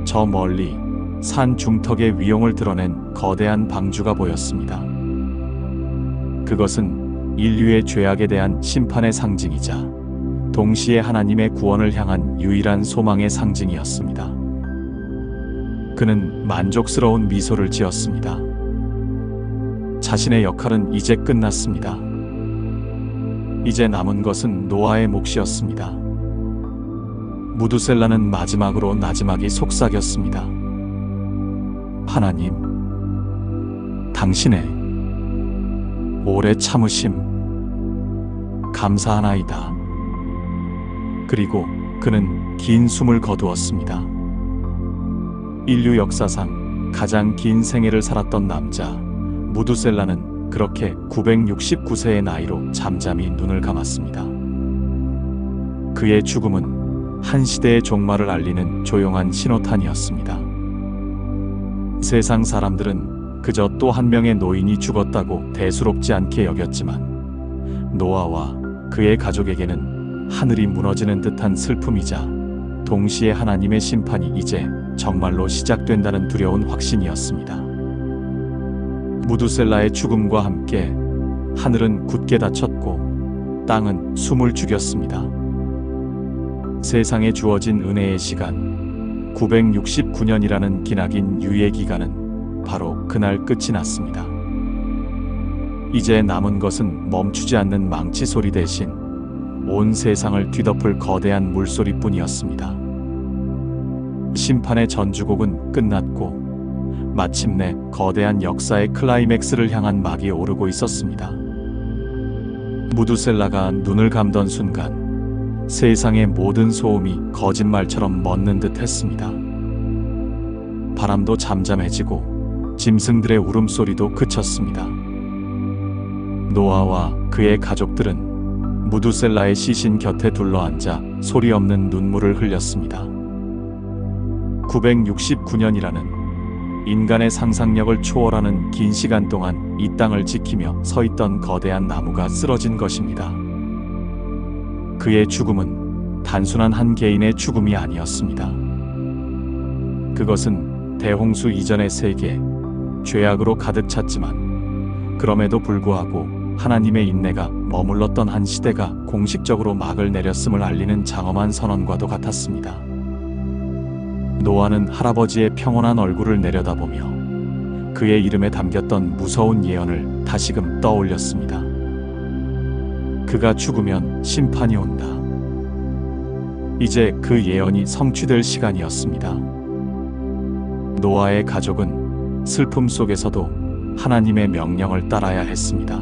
저 멀리 산 중턱의 위용을 드러낸 거대한 방주가 보였습니다. 그것은 인류의 죄악에 대한 심판의 상징이자 동시에 하나님의 구원을 향한 유일한 소망의 상징이었습니다. 그는 만족스러운 미소를 지었습니다. 자신의 역할은 이제 끝났습니다. 이제 남은 것은 노아의 몫이었습니다. 무두셀라는 마지막으로 나지막이 속삭였습니다. 하나님, 당신의 오래 참으심 감사하나이다. 그리고 그는 긴 숨을 거두었습니다. 인류 역사상 가장 긴 생애를 살았던 남자 무두셀라는 그렇게 969세의 나이로 잠잠히 눈을 감았습니다. 그의 죽음은 한 시대의 종말을 알리는 조용한 신호탄이었습니다. 세상 사람들은 그저 또 한 명의 노인이 죽었다고 대수롭지 않게 여겼지만 노아와 그의 가족에게는 하늘이 무너지는 듯한 슬픔이자 동시에 하나님의 심판이 이제 정말로 시작된다는 두려운 확신이었습니다. 무두셀라의 죽음과 함께 하늘은 굳게 닫혔고 땅은 숨을 죽였습니다. 세상에 주어진 은혜의 시간 969년이라는 기나긴 유예 기간은 바로 그날 끝이 났습니다. 이제 남은 것은 멈추지 않는 망치 소리 대신 온 세상을 뒤덮을 거대한 물소리뿐이었습니다. 심판의 전주곡은 끝났고 마침내 거대한 역사의 클라이맥스를 향한 막이 오르고 있었습니다. 무두셀라가 눈을 감던 순간 세상의 모든 소음이 거짓말처럼 멎는 듯 했습니다. 바람도 잠잠해지고 짐승들의 울음소리도 그쳤습니다. 노아와 그의 가족들은 무두셀라의 시신 곁에 둘러앉아 소리 없는 눈물을 흘렸습니다. 969년이라는 인간의 상상력을 초월하는 긴 시간 동안 이 땅을 지키며 서 있던 거대한 나무가 쓰러진 것입니다. 그의 죽음은 단순한 한 개인의 죽음이 아니었습니다. 그것은 대홍수 이전의 세계, 죄악으로 가득 찼지만 그럼에도 불구하고 하나님의 인내가 머물렀던 한 시대가 공식적으로 막을 내렸음을 알리는 장엄한 선언과도 같았습니다. 노아는 할아버지의 평온한 얼굴을 내려다보며 그의 이름에 담겼던 무서운 예언을 다시금 떠올렸습니다. 그가 죽으면 심판이 온다. 이제 그 예언이 성취될 시간이었습니다. 노아의 가족은 슬픔 속에서도 하나님의 명령을 따라야 했습니다.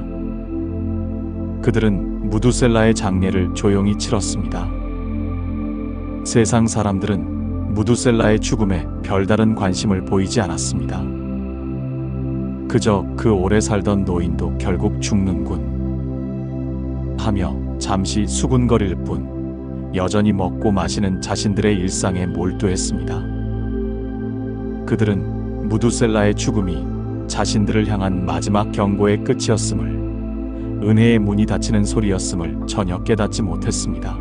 그들은 무두셀라의 장례를 조용히 치렀습니다. 세상 사람들은 무두셀라의 죽음에 별다른 관심을 보이지 않았습니다. 그저 그 오래 살던 노인도 결국 죽는군 하며 잠시 수군거릴 뿐 여전히 먹고 마시는 자신들의 일상에 몰두했습니다. 그들은 무두셀라의 죽음이 자신들을 향한 마지막 경고의 끝이었음을, 은혜의 문이 닫히는 소리였음을 전혀 깨닫지 못했습니다.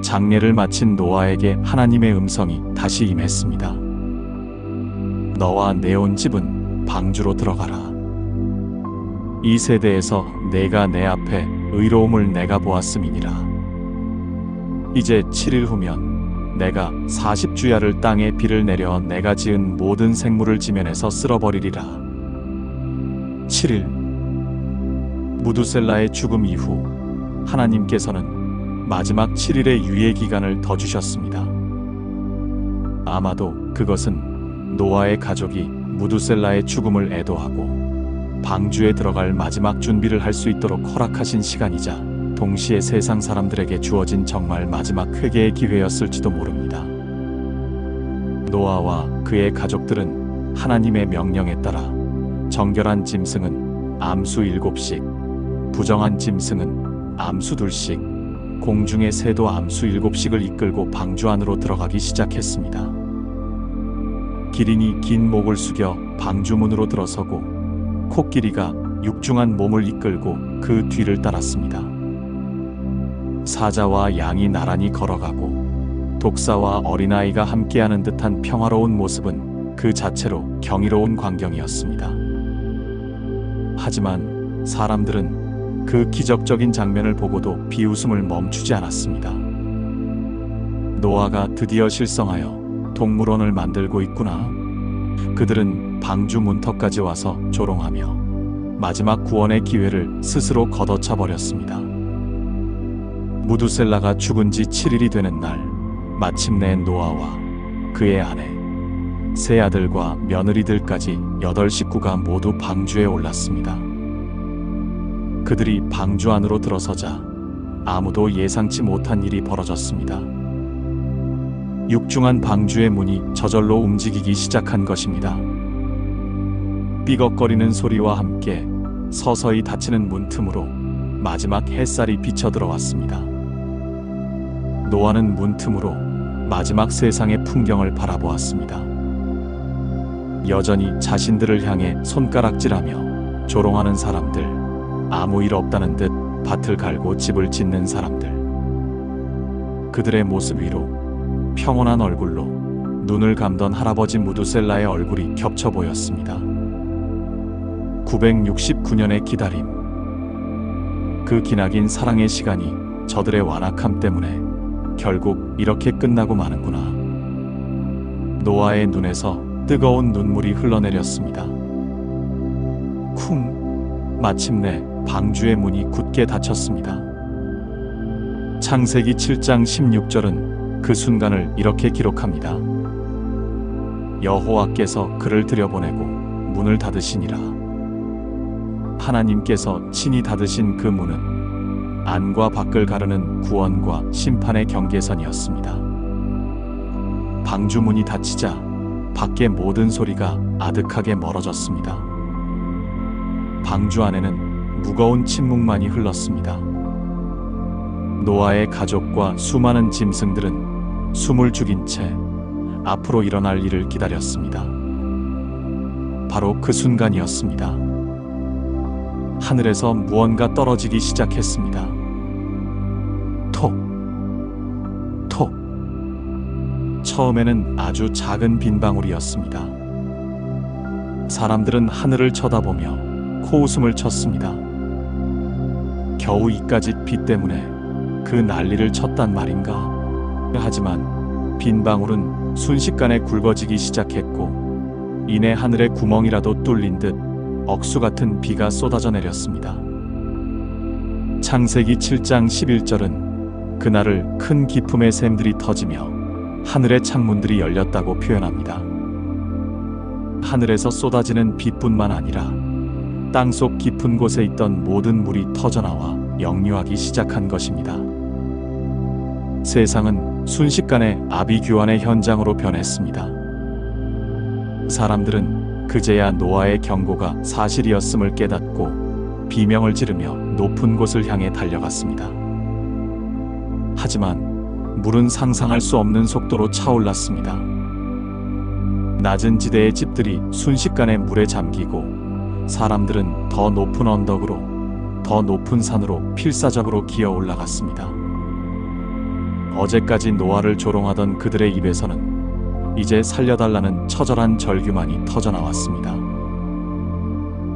장례를 마친 노아에게 하나님의 음성이 다시 임했습니다. 너와 내 온 집은 방주로 들어가라. 이 세대에서 내가 내 앞에 의로움을 내가 보았음이니라. 이제 7일 후면 내가 40주야를 땅에 비를 내려 내가 지은 모든 생물을 지면에서 쓸어버리리라. 7일 무두셀라의 죽음 이후 하나님께서는 마지막 7일의 유예 기간을 더 주셨습니다. 아마도 그것은 노아의 가족이 무두셀라의 죽음을 애도하고 방주에 들어갈 마지막 준비를 할 수 있도록 허락하신 시간이자 동시에 세상 사람들에게 주어진 정말 마지막 회개의 기회였을지도 모릅니다. 노아와 그의 가족들은 하나님의 명령에 따라 정결한 짐승은 암수 7씩, 부정한 짐승은 암수 2씩, 공중의 새도 암수 7씩을 이끌고 방주 안으로 들어가기 시작했습니다. 기린이 긴 목을 숙여 방주 문으로 들어서고 코끼리가 육중한 몸을 이끌고 그 뒤를 따랐습니다. 사자와 양이 나란히 걸어가고 독사와 어린아이가 함께하는 듯한 평화로운 모습은 그 자체로 경이로운 광경이었습니다. 하지만 사람들은 그 기적적인 장면을 보고도 비웃음을 멈추지 않았습니다. 노아가 드디어 실성하여 동물원을 만들고 있구나. 그들은 방주 문턱까지 와서 조롱하며 마지막 구원의 기회를 스스로 걷어차 버렸습니다. 무두셀라가 죽은 지 7일이 되는 날, 마침내 노아와 그의 아내, 세 아들과 며느리들까지 8식구가 모두 방주에 올랐습니다. 그들이 방주 안으로 들어서자 아무도 예상치 못한 일이 벌어졌습니다. 육중한 방주의 문이 저절로 움직이기 시작한 것입니다. 삐걱거리는 소리와 함께 서서히 닫히는 문틈으로 마지막 햇살이 비쳐 들어왔습니다. 노아는 문틈으로 마지막 세상의 풍경을 바라보았습니다. 여전히 자신들을 향해 손가락질하며 조롱하는 사람들, 아무 일 없다는 듯 밭을 갈고 집을 짓는 사람들, 그들의 모습 위로 평온한 얼굴로 눈을 감던 할아버지 무두셀라의 얼굴이 겹쳐 보였습니다. 969년의 기다림. 그 기나긴 사랑의 시간이 저들의 완악함 때문에 결국 이렇게 끝나고 마는구나. 노아의 눈에서 뜨거운 눈물이 흘러내렸습니다. 쿵! 마침내 방주의 문이 굳게 닫혔습니다. 창세기 7장 16절은 그 순간을 이렇게 기록합니다. 여호와께서 그를 들여보내고 문을 닫으시니라. 하나님께서 친히 닫으신 그 문은 안과 밖을 가르는 구원과 심판의 경계선이었습니다. 방주 문이 닫히자 밖의 모든 소리가 아득하게 멀어졌습니다. 방주 안에는 무거운 침묵만이 흘렀습니다. 노아의 가족과 수많은 짐승들은 숨을 죽인 채 앞으로 일어날 일을 기다렸습니다. 바로 그 순간이었습니다. 하늘에서 무언가 떨어지기 시작했습니다. 톡! 톡! 처음에는 아주 작은 빈방울이었습니다. 사람들은 하늘을 쳐다보며 코웃음을 쳤습니다. 겨우 이까짓 비 때문에 그 난리를 쳤단 말인가? 하지만 빈방울은 순식간에 굵어지기 시작했고 이내 하늘의 구멍이라도 뚫린 듯 억수 같은 비가 쏟아져 내렸습니다. 창세기 7장 11절은 그날을 큰 기품의 샘들이 터지며 하늘의 창문들이 열렸다고 표현합니다. 하늘에서 쏟아지는 비뿐만 아니라 땅속 깊은 곳에 있던 모든 물이 터져나와 역류하기 시작한 것입니다. 세상은 순식간에 아비규환의 현장으로 변했습니다. 사람들은 그제야 노아의 경고가 사실이었음을 깨닫고 비명을 지르며 높은 곳을 향해 달려갔습니다. 하지만 물은 상상할 수 없는 속도로 차올랐습니다. 낮은 지대의 집들이 순식간에 물에 잠기고 사람들은 더 높은 언덕으로, 더 높은 산으로 필사적으로 기어 올라갔습니다. 어제까지 노아를 조롱하던 그들의 입에서는 이제 살려달라는 처절한 절규만이 터져나왔습니다.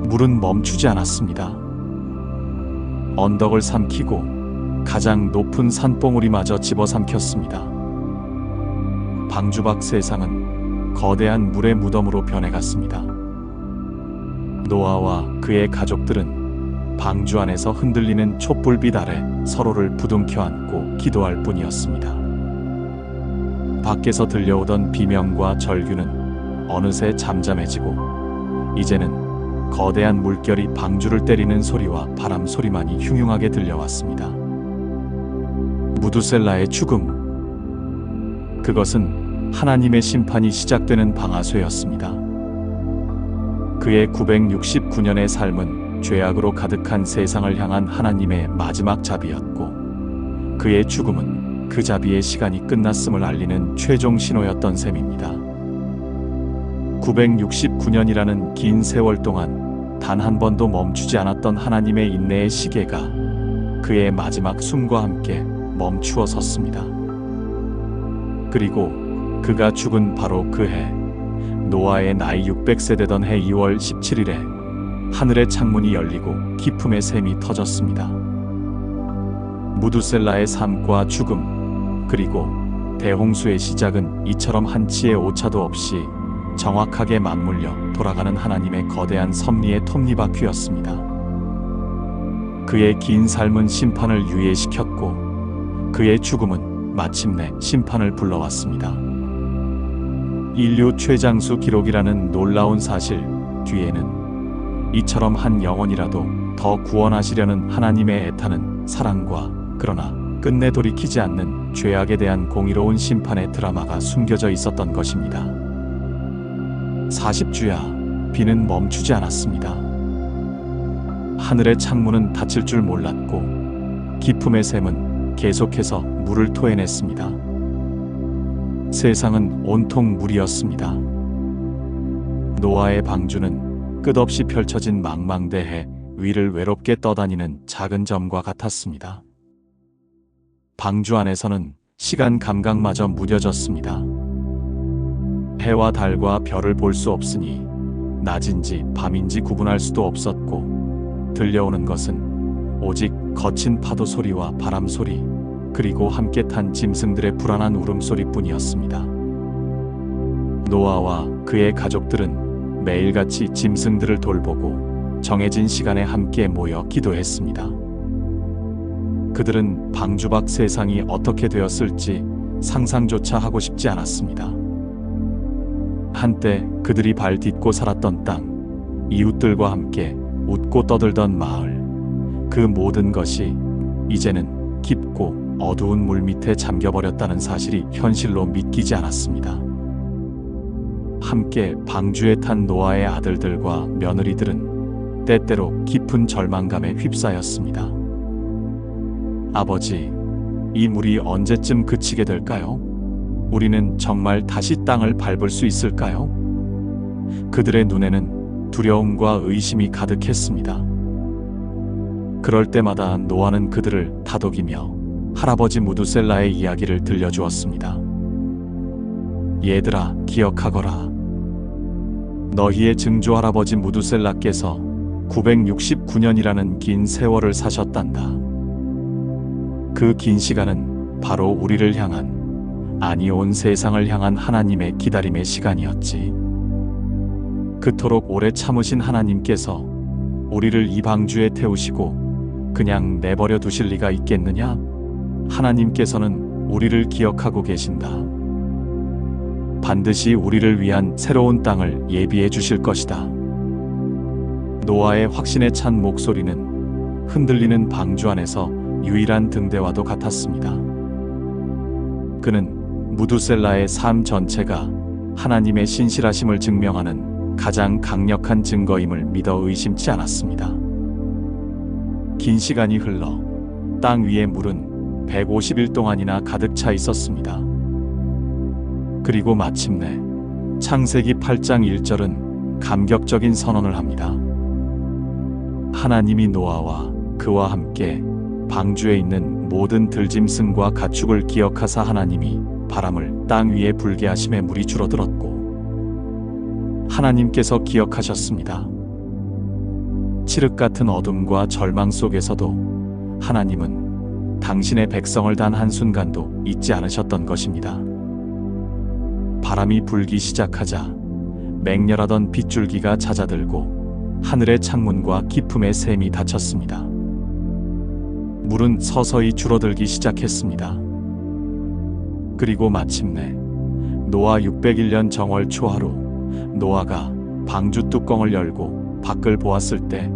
물은 멈추지 않았습니다. 언덕을 삼키고 가장 높은 산봉우리마저 집어삼켰습니다. 방주 밖 세상은 거대한 물의 무덤으로 변해갔습니다. 노아와 그의 가족들은 방주 안에서 흔들리는 촛불빛 아래 서로를 부둥켜 안고 기도할 뿐이었습니다. 밖에서 들려오던 비명과 절규는 어느새 잠잠해지고 이제는 거대한 물결이 방주를 때리는 소리와 바람 소리만이 흉흉하게 들려왔습니다. 무두셀라의 죽음. 그것은 하나님의 심판이 시작되는 방아쇠였습니다. 그의 969년의 삶은 죄악으로 가득한 세상을 향한 하나님의 마지막 자비였고 그의 죽음은 그 자비의 시간이 끝났음을 알리는 최종 신호였던 셈입니다. 969년이라는 긴 세월 동안 단 한 번도 멈추지 않았던 하나님의 인내의 시계가 그의 마지막 숨과 함께 멈추어 섰습니다. 그리고 그가 죽은 바로 그 해, 노아의 나이 600세 되던 해 2월 17일에 하늘의 창문이 열리고 기품의 샘이 터졌습니다. 무두셀라의 삶과 죽음, 그리고 대홍수의 시작은 이처럼 한치의 오차도 없이 정확하게 맞물려 돌아가는 하나님의 거대한 섭리의 톱니바퀴였습니다. 그의 긴 삶은 심판을 유예시켰고 그의 죽음은 마침내 심판을 불러왔습니다. 인류 최장수 기록이라는 놀라운 사실 뒤에는 이처럼 한 영혼이라도 더 구원하시려는 하나님의 애타는 사랑과 그러나 끝내 돌이키지 않는 죄악에 대한 공의로운 심판의 드라마가 숨겨져 있었던 것입니다. 40주야 비는 멈추지 않았습니다. 하늘의 창문은 닫힐 줄 몰랐고 기품의 샘은 계속해서 물을 토해냈습니다. 세상은 온통 물이었습니다. 노아의 방주는 끝없이 펼쳐진 망망대해 위를 외롭게 떠다니는 작은 점과 같았습니다. 방주 안에서는 시간 감각마저 무뎌졌습니다. 해와 달과 별을 볼 수 없으니 낮인지 밤인지 구분할 수도 없었고 들려오는 것은 오직 거친 파도 소리와 바람 소리, 그리고 함께 탄 짐승들의 불안한 울음소리뿐이었습니다. 노아와 그의 가족들은 매일같이 짐승들을 돌보고 정해진 시간에 함께 모여 기도했습니다. 그들은 방주 밖 세상이 어떻게 되었을지 상상조차 하고 싶지 않았습니다. 한때 그들이 발 딛고 살았던 땅, 이웃들과 함께 웃고 떠들던 마을, 그 모든 것이 이제는 깊고 어두운 물 밑에 잠겨버렸다는 사실이 현실로 믿기지 않았습니다. 함께 방주에 탄 노아의 아들들과 며느리들은 때때로 깊은 절망감에 휩싸였습니다. 아버지, 이 물이 언제쯤 그치게 될까요? 우리는 정말 다시 땅을 밟을 수 있을까요? 그들의 눈에는 두려움과 의심이 가득했습니다. 그럴 때마다 노아는 그들을 다독이며 할아버지 무두셀라의 이야기를 들려주었습니다. 얘들아, 기억하거라. 너희의 증조 할아버지 무두셀라께서 969년이라는 긴 세월을 사셨단다. 그 긴 시간은 바로 우리를 향한, 아니 온 세상을 향한 하나님의 기다림의 시간이었지. 그토록 오래 참으신 하나님께서 우리를 이 방주에 태우시고 그냥 내버려 두실 리가 있겠느냐? 하나님께서는 우리를 기억하고 계신다. 반드시 우리를 위한 새로운 땅을 예비해 주실 것이다. 노아의 확신에 찬 목소리는 흔들리는 방주 안에서 유일한 등대와도 같았습니다. 그는 무두셀라의 삶 전체가 하나님의 신실하심을 증명하는 가장 강력한 증거임을 믿어 의심치 않았습니다. 긴 시간이 흘러 땅 위의 물은 150일 동안이나 가득 차 있었습니다. 그리고 마침내 창세기 8장 1절은 감격적인 선언을 합니다. 하나님이 노아와 그와 함께 방주에 있는 모든 들짐승과 가축을 기억하사 하나님이 바람을 땅 위에 불게 하심에 물이 줄어들었고, 하나님께서 기억하셨습니다. 칠흑 같은 어둠과 절망 속에서도 하나님은 당신의 백성을 단 한순간도 잊지 않으셨던 것입니다. 바람이 불기 시작하자 맹렬하던 빗줄기가 잦아들고 하늘의 창문과 기품의 샘이 닫혔습니다. 물은 서서히 줄어들기 시작했습니다. 그리고 마침내 노아 601년 정월 초하루, 노아가 방주 뚜껑을 열고 밖을 보았을 때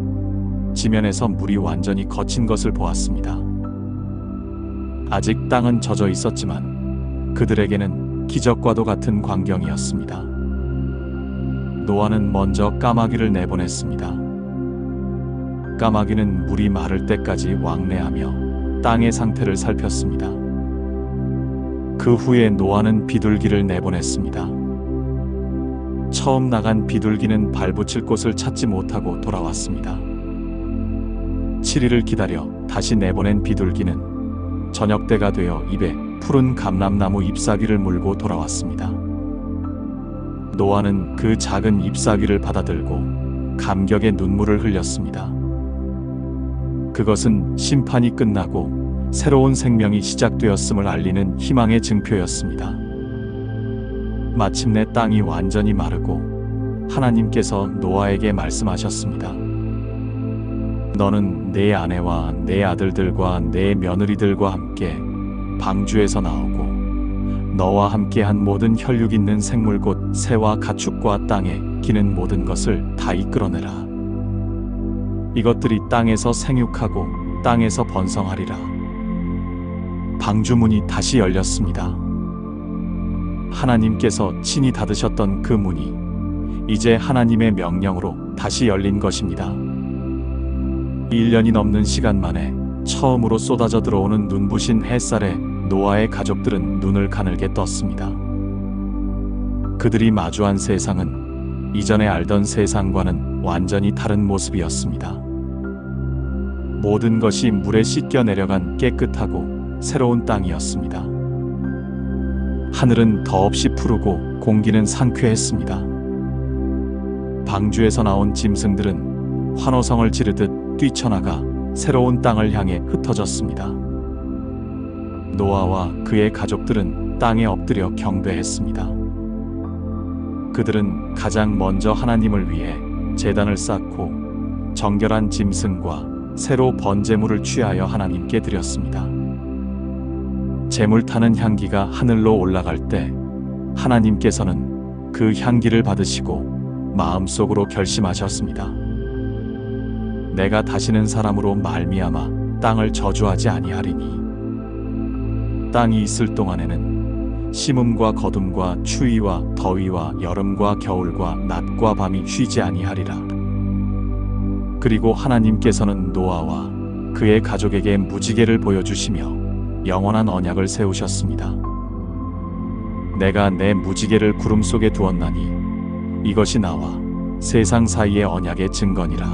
지면에서 물이 완전히 거친 것을 보았습니다. 아직 땅은 젖어 있었지만 그들에게는 기적과도 같은 광경이었습니다. 노아는 먼저 까마귀를 내보냈습니다. 까마귀는 물이 마를 때까지 왕래하며 땅의 상태를 살폈습니다. 그 후에 노아는 비둘기를 내보냈습니다. 처음 나간 비둘기는 발붙일 곳을 찾지 못하고 돌아왔습니다. 7일을 기다려 다시 내보낸 비둘기는 저녁 때가 되어 입에 푸른 감람나무 잎사귀를 물고 돌아왔습니다. 노아는 그 작은 잎사귀를 받아들고 감격의 눈물을 흘렸습니다. 그것은 심판이 끝나고 새로운 생명이 시작되었음을 알리는 희망의 증표였습니다. 마침내 땅이 완전히 마르고 하나님께서 노아에게 말씀하셨습니다. 너는 내 아내와 내 아들들과 내 며느리들과 함께 방주에서 나오고 너와 함께한 모든 혈육 있는 생물 곧 새와 가축과 땅에 기는 모든 것을 다 이끌어내라. 이것들이 땅에서 생육하고 땅에서 번성하리라. 방주문이 다시 열렸습니다. 하나님께서 친히 닫으셨던 그 문이 이제 하나님의 명령으로 다시 열린 것입니다. 1년이 넘는 시간 만에 처음으로 쏟아져 들어오는 눈부신 햇살에 노아의 가족들은 눈을 가늘게 떴습니다. 그들이 마주한 세상은 이전에 알던 세상과는 완전히 다른 모습이었습니다. 모든 것이 물에 씻겨 내려간 깨끗하고 새로운 땅이었습니다. 하늘은 더없이 푸르고 공기는 상쾌했습니다. 방주에서 나온 짐승들은 환호성을 지르듯 뛰쳐나가 새로운 땅을 향해 흩어졌습니다. 노아와 그의 가족들은 땅에 엎드려 경배했습니다. 그들은 가장 먼저 하나님을 위해 제단을 쌓고 정결한 짐승과 새로 번제물을 취하여 하나님께 드렸습니다. 제물 타는 향기가 하늘로 올라갈 때 하나님께서는 그 향기를 받으시고 마음속으로 결심하셨습니다. 내가 다시는 사람으로 말미암아 땅을 저주하지 아니하리니 땅이 있을 동안에는 심음과 거둠과 추위와 더위와 여름과 겨울과 낮과 밤이 쉬지 아니하리라. 그리고 하나님께서는 노아와 그의 가족에게 무지개를 보여주시며 영원한 언약을 세우셨습니다. 내가 내 무지개를 구름 속에 두었나니 이것이 나와 세상 사이의 언약의 증거니라.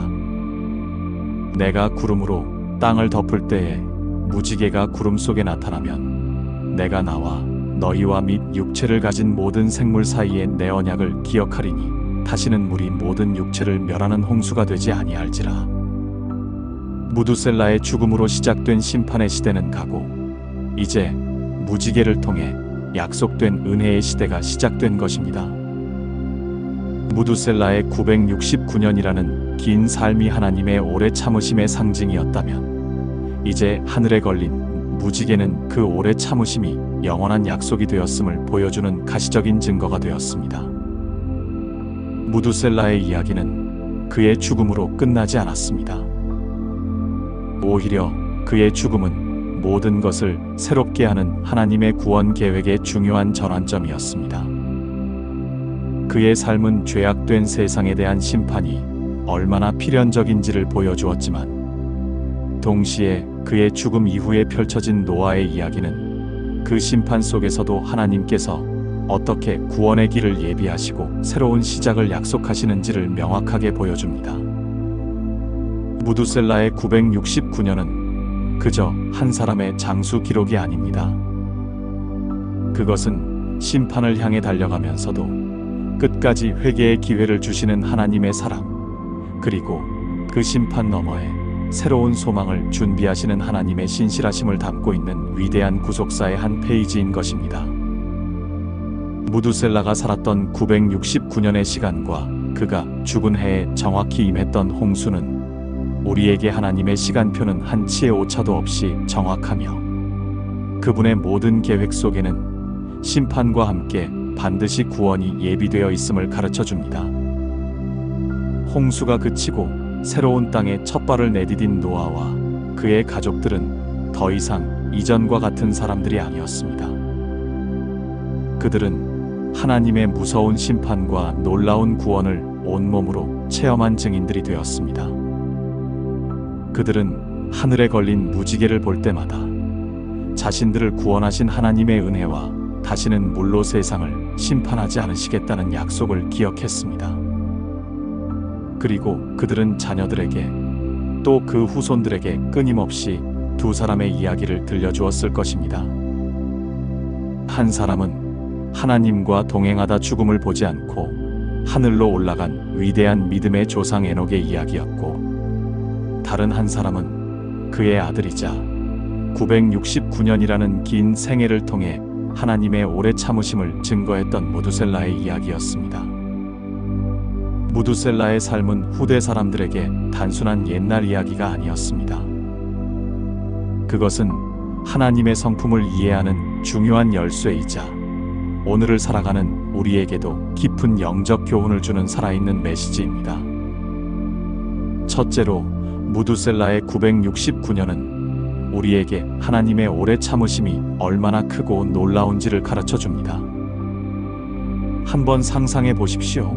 내가 구름으로 땅을 덮을 때에 무지개가 구름 속에 나타나면 내가 나와 너희와 및 육체를 가진 모든 생물 사이에 내 언약을 기억하리니 다시는 물이 모든 육체를 멸하는 홍수가 되지 아니할지라. 무두셀라의 죽음으로 시작된 심판의 시대는 가고 이제 무지개를 통해 약속된 은혜의 시대가 시작된 것입니다. 무두셀라의 969년이라는 긴 삶이 하나님의 오래 참으심의 상징이었다면 이제 하늘에 걸린 무지개는 그 오래 참으심이 영원한 약속이 되었음을 보여주는 가시적인 증거가 되었습니다. 무두셀라의 이야기는 그의 죽음으로 끝나지 않았습니다. 오히려 그의 죽음은 모든 것을 새롭게 하는 하나님의 구원 계획의 중요한 전환점이었습니다. 그의 삶은 죄악된 세상에 대한 심판이 얼마나 필연적인지를 보여주었지만 동시에 그의 죽음 이후에 펼쳐진 노아의 이야기는 그 심판 속에서도 하나님께서 어떻게 구원의 길을 예비하시고 새로운 시작을 약속하시는지를 명확하게 보여줍니다. 무두셀라의 969년은 그저 한 사람의 장수 기록이 아닙니다. 그것은 심판을 향해 달려가면서도 끝까지 회개의 기회를 주시는 하나님의 사랑, 그리고 그 심판 너머에 새로운 소망을 준비하시는 하나님의 신실하심을 담고 있는 위대한 구속사의 한 페이지인 것입니다. 무두셀라가 살았던 969년의 시간과 그가 죽은 해에 정확히 임했던 홍수는 우리에게 하나님의 시간표는 한치의 오차도 없이 정확하며 그분의 모든 계획 속에는 심판과 함께 반드시 구원이 예비되어 있음을 가르쳐 줍니다. 홍수가 그치고 새로운 땅에 첫 발을 내디딘 노아와 그의 가족들은 더 이상 이전과 같은 사람들이 아니었습니다. 그들은 하나님의 무서운 심판과 놀라운 구원을 온몸으로 체험한 증인들이 되었습니다. 그들은 하늘에 걸린 무지개를 볼 때마다 자신들을 구원하신 하나님의 은혜와 다시는 물로 세상을 심판하지 않으시겠다는 약속을 기억했습니다. 그리고 그들은 자녀들에게 또 그 후손들에게 끊임없이 두 사람의 이야기를 들려주었을 것입니다. 한 사람은 하나님과 동행하다 죽음을 보지 않고 하늘로 올라간 위대한 믿음의 조상 에녹의 이야기였고, 다른 한 사람은 그의 아들이자 969년이라는 긴 생애를 통해 하나님의 오래 참으심을 증거했던 무두셀라의 이야기였습니다. 무두셀라의 삶은 후대 사람들에게 단순한 옛날 이야기가 아니었습니다. 그것은 하나님의 성품을 이해하는 중요한 열쇠이자 오늘을 살아가는 우리에게도 깊은 영적 교훈을 주는 살아있는 메시지입니다. 첫째로, 무두셀라의 969년은 우리에게 하나님의 오래 참으심이 얼마나 크고 놀라운지를 가르쳐 줍니다. 한번 상상해 보십시오.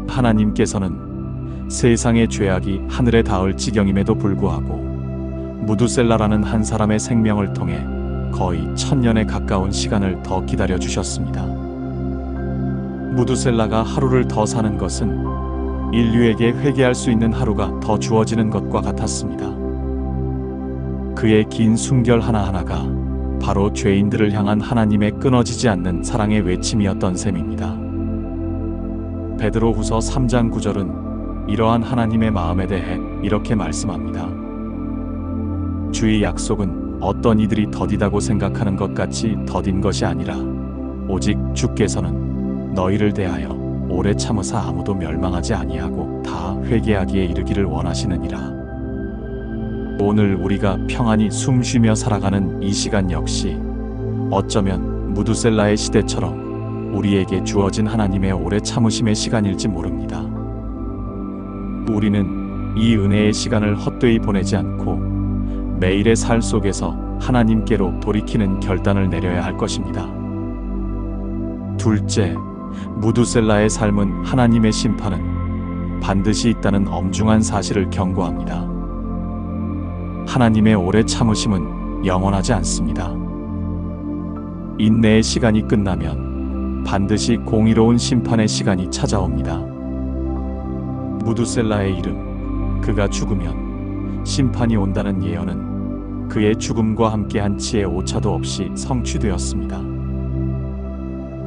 하나님께서는 세상의 죄악이 하늘에 닿을 지경임에도 불구하고 무두셀라라는 한 사람의 생명을 통해 거의 1000년에 가까운 시간을 더 기다려 주셨습니다. 무두셀라가 하루를 더 사는 것은 인류에게 회개할 수 있는 하루가 더 주어지는 것과 같았습니다. 그의 긴 순결 하나하나가 바로 죄인들을 향한 하나님의 끊어지지 않는 사랑의 외침이었던 셈입니다. 베드로후서 3장 9절은 이러한 하나님의 마음에 대해 이렇게 말씀합니다. 주의 약속은 어떤 이들이 더디다고 생각하는 것 같이 더딘 것이 아니라 오직 주께서는 너희를 대하여 오래 참으사 아무도 멸망하지 아니하고 다 회개하기에 이르기를 원하시느니라. 오늘 우리가 평안히 숨쉬며 살아가는 이 시간 역시 어쩌면 무두셀라의 시대처럼 우리에게 주어진 하나님의 오래 참으심의 시간일지 모릅니다. 우리는 이 은혜의 시간을 헛되이 보내지 않고 매일의 삶 속에서 하나님께로 돌이키는 결단을 내려야 할 것입니다. 둘째, 무두셀라의 삶은 하나님의 심판은 반드시 있다는 엄중한 사실을 경고합니다. 하나님의 오래 참으심은 영원하지 않습니다. 인내의 시간이 끝나면 반드시 공의로운 심판의 시간이 찾아옵니다. 무두셀라의 이름, 그가 죽으면 심판이 온다는 예언은 그의 죽음과 함께 한치의 오차도 없이 성취되었습니다.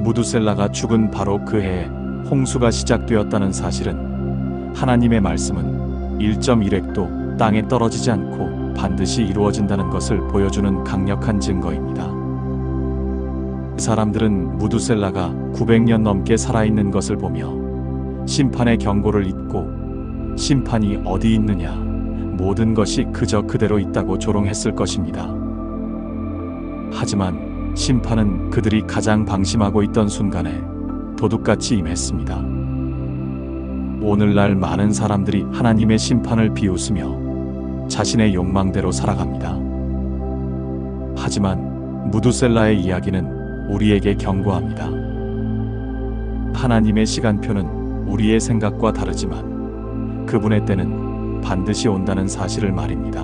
무두셀라가 죽은 바로 그 해에 홍수가 시작되었다는 사실은 하나님의 말씀은 1.1획도 땅에 떨어지지 않고 반드시 이루어진다는 것을 보여주는 강력한 증거입니다. 사람들은 무두셀라가 900년 넘게 살아있는 것을 보며 심판의 경고를 잊고 심판이 어디 있느냐, 모든 것이 그저 그대로 있다고 조롱했을 것입니다. 하지만 심판은 그들이 가장 방심하고 있던 순간에 도둑같이 임했습니다. 오늘날 많은 사람들이 하나님의 심판을 비웃으며 자신의 욕망대로 살아갑니다. 하지만 무두셀라의 이야기는 우리에게 경고합니다. 하나님의 시간표는 우리의 생각과 다르지만 그분의 때는 반드시 온다는 사실을 말입니다.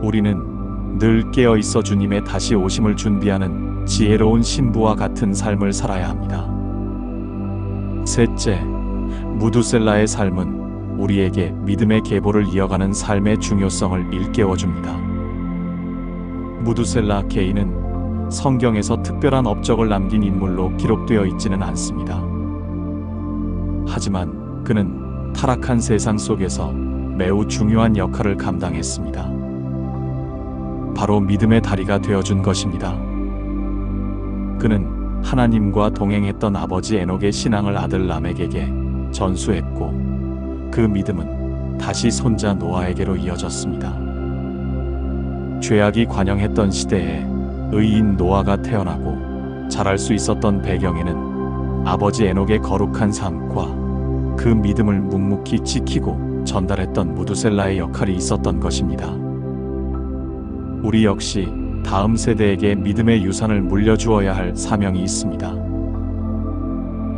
우리는 늘 깨어 있어 주님의 다시 오심을 준비하는 지혜로운 신부와 같은 삶을 살아야 합니다. 셋째, 무두셀라의 삶은 우리에게 믿음의 계보를 이어가는 삶의 중요성을 일깨워줍니다. 무두셀라 개인은 성경에서 특별한 업적을 남긴 인물로 기록되어 있지는 않습니다. 하지만 그는 타락한 세상 속에서 매우 중요한 역할을 감당했습니다. 바로 믿음의 다리가 되어준 것입니다. 그는 하나님과 동행했던 아버지 에녹의 신앙을 아들 라멕에게 전수했고 그 믿음은 다시 손자 노아에게로 이어졌습니다. 죄악이 관영했던 시대에 의인 노아가 태어나고 자랄 수 있었던 배경에는 아버지 에녹의 거룩한 삶과 그 믿음을 묵묵히 지키고 전달했던 무두셀라의 역할이 있었던 것입니다. 우리 역시 다음 세대에게 믿음의 유산을 물려주어야 할 사명이 있습니다.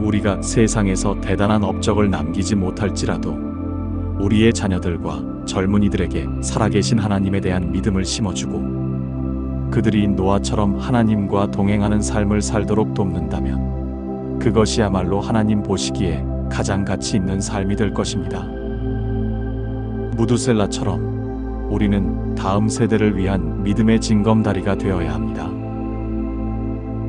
우리가 세상에서 대단한 업적을 남기지 못할지라도 우리의 자녀들과 젊은이들에게 살아계신 하나님에 대한 믿음을 심어주고 그들이 노아처럼 하나님과 동행하는 삶을 살도록 돕는다면 그것이야말로 하나님 보시기에 가장 가치 있는 삶이 될 것입니다. 무두셀라처럼 우리는 다음 세대를 위한 믿음의 징검다리가 되어야 합니다.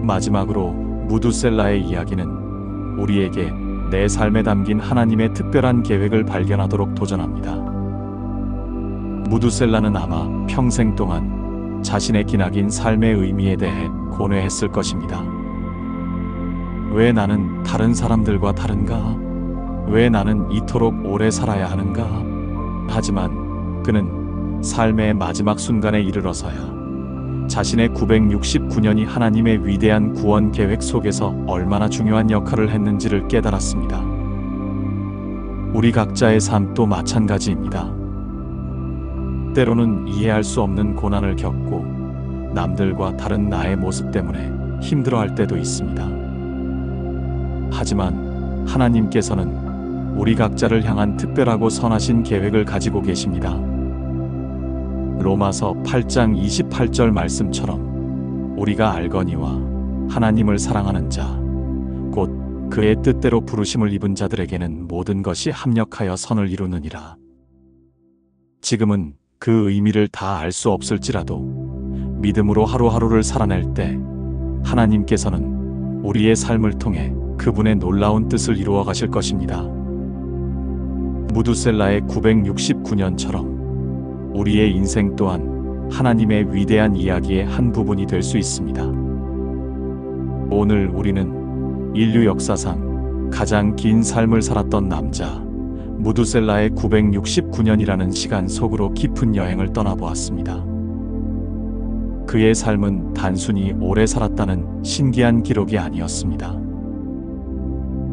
마지막으로 무두셀라의 이야기는 우리에게 내 삶에 담긴 하나님의 특별한 계획을 발견하도록 도전합니다. 무두셀라는 아마 평생 동안 자신의 기나긴 삶의 의미에 대해 고뇌했을 것입니다. 왜 나는 다른 사람들과 다른가? 왜 나는 이토록 오래 살아야 하는가? 하지만 그는 삶의 마지막 순간에 이르러서야 자신의 969년이 하나님의 위대한 구원 계획 속에서 얼마나 중요한 역할을 했는지를 깨달았습니다. 우리 각자의 삶도 마찬가지입니다. 때로는 이해할 수 없는 고난을 겪고 남들과 다른 나의 모습 때문에 힘들어할 때도 있습니다. 하지만 하나님께서는 우리 각자를 향한 특별하고 선하신 계획을 가지고 계십니다. 로마서 8장 28절 말씀처럼 우리가 알거니와 하나님을 사랑하는 자, 곧 그의 뜻대로 부르심을 입은 자들에게는 모든 것이 합력하여 선을 이루느니라. 지금은 그 의미를 다 알 수 없을지라도 믿음으로 하루하루를 살아낼 때 하나님께서는 우리의 삶을 통해 그분의 놀라운 뜻을 이루어 가실 것입니다. 무두셀라의 969년처럼 우리의 인생 또한 하나님의 위대한 이야기의 한 부분이 될 수 있습니다. 오늘 우리는 인류 역사상 가장 긴 삶을 살았던 남자 무두셀라의 969년이라는 시간 속으로 깊은 여행을 떠나보았습니다. 그의 삶은 단순히 오래 살았다는 신기한 기록이 아니었습니다.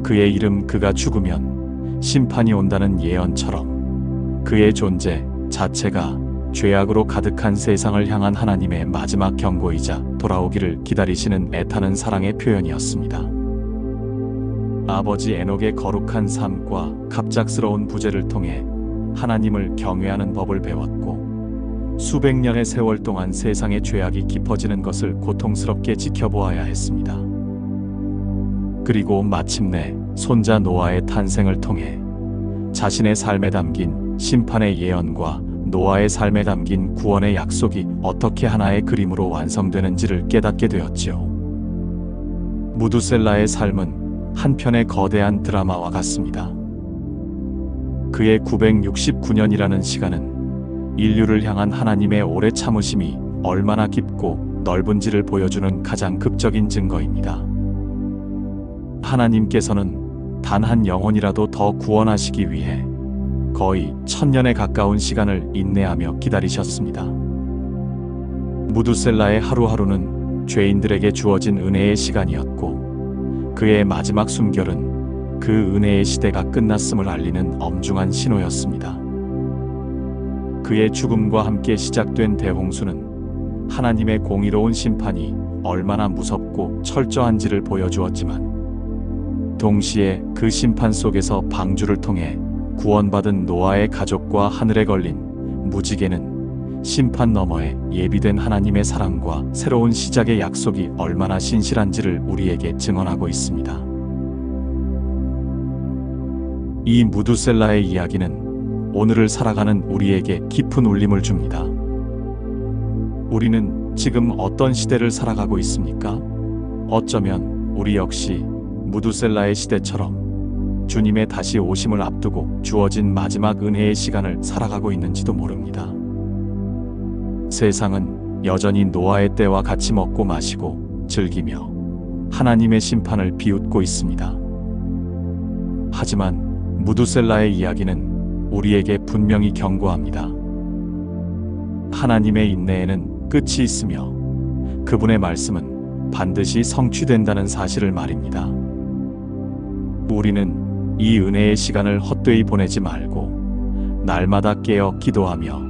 그의 이름, 그가 죽으면 심판이 온다는 예언처럼 그의 존재 자체가 죄악으로 가득한 세상을 향한 하나님의 마지막 경고이자 돌아오기를 기다리시는 애타는 사랑의 표현이었습니다. 아버지 에녹의 거룩한 삶과 갑작스러운 부재를 통해 하나님을 경외하는 법을 배웠고 수백 년의 세월 동안 세상의 죄악이 깊어지는 것을 고통스럽게 지켜보아야 했습니다. 그리고 마침내 손자 노아의 탄생을 통해 자신의 삶에 담긴 심판의 예언과 노아의 삶에 담긴 구원의 약속이 어떻게 하나의 그림으로 완성되는지를 깨닫게 되었지요. 무두셀라의 삶은 한편의 거대한 드라마와 같습니다. 그의 969년이라는 시간은 인류를 향한 하나님의 오래 참으심이 얼마나 깊고 넓은지를 보여주는 가장 극적인 증거입니다. 하나님께서는 단 한 영혼이라도 더 구원하시기 위해 거의 1000년에 가까운 시간을 인내하며 기다리셨습니다. 무두셀라의 하루하루는 죄인들에게 주어진 은혜의 시간이었고 그의 마지막 숨결은 그 은혜의 시대가 끝났음을 알리는 엄중한 신호였습니다. 그의 죽음과 함께 시작된 대홍수는 하나님의 공의로운 심판이 얼마나 무섭고 철저한지를 보여주었지만 동시에 그 심판 속에서 방주를 통해 구원받은 노아의 가족과 하늘에 걸린 무지개는 심판 너머에 예비된 하나님의 사랑과 새로운 시작의 약속이 얼마나 신실한지를 우리에게 증언하고 있습니다. 이 무두셀라의 이야기는 오늘을 살아가는 우리에게 깊은 울림을 줍니다. 우리는 지금 어떤 시대를 살아가고 있습니까? 어쩌면 우리 역시 무두셀라의 시대처럼 주님의 다시 오심을 앞두고 주어진 마지막 은혜의 시간을 살아가고 있는지도 모릅니다. 세상은 여전히 노아의 때와 같이 먹고 마시고 즐기며 하나님의 심판을 비웃고 있습니다. 하지만 무두셀라의 이야기는 우리에게 분명히 경고합니다. 하나님의 인내에는 끝이 있으며 그분의 말씀은 반드시 성취된다는 사실을 말입니다. 우리는 이 은혜의 시간을 헛되이 보내지 말고 날마다 깨어 기도하며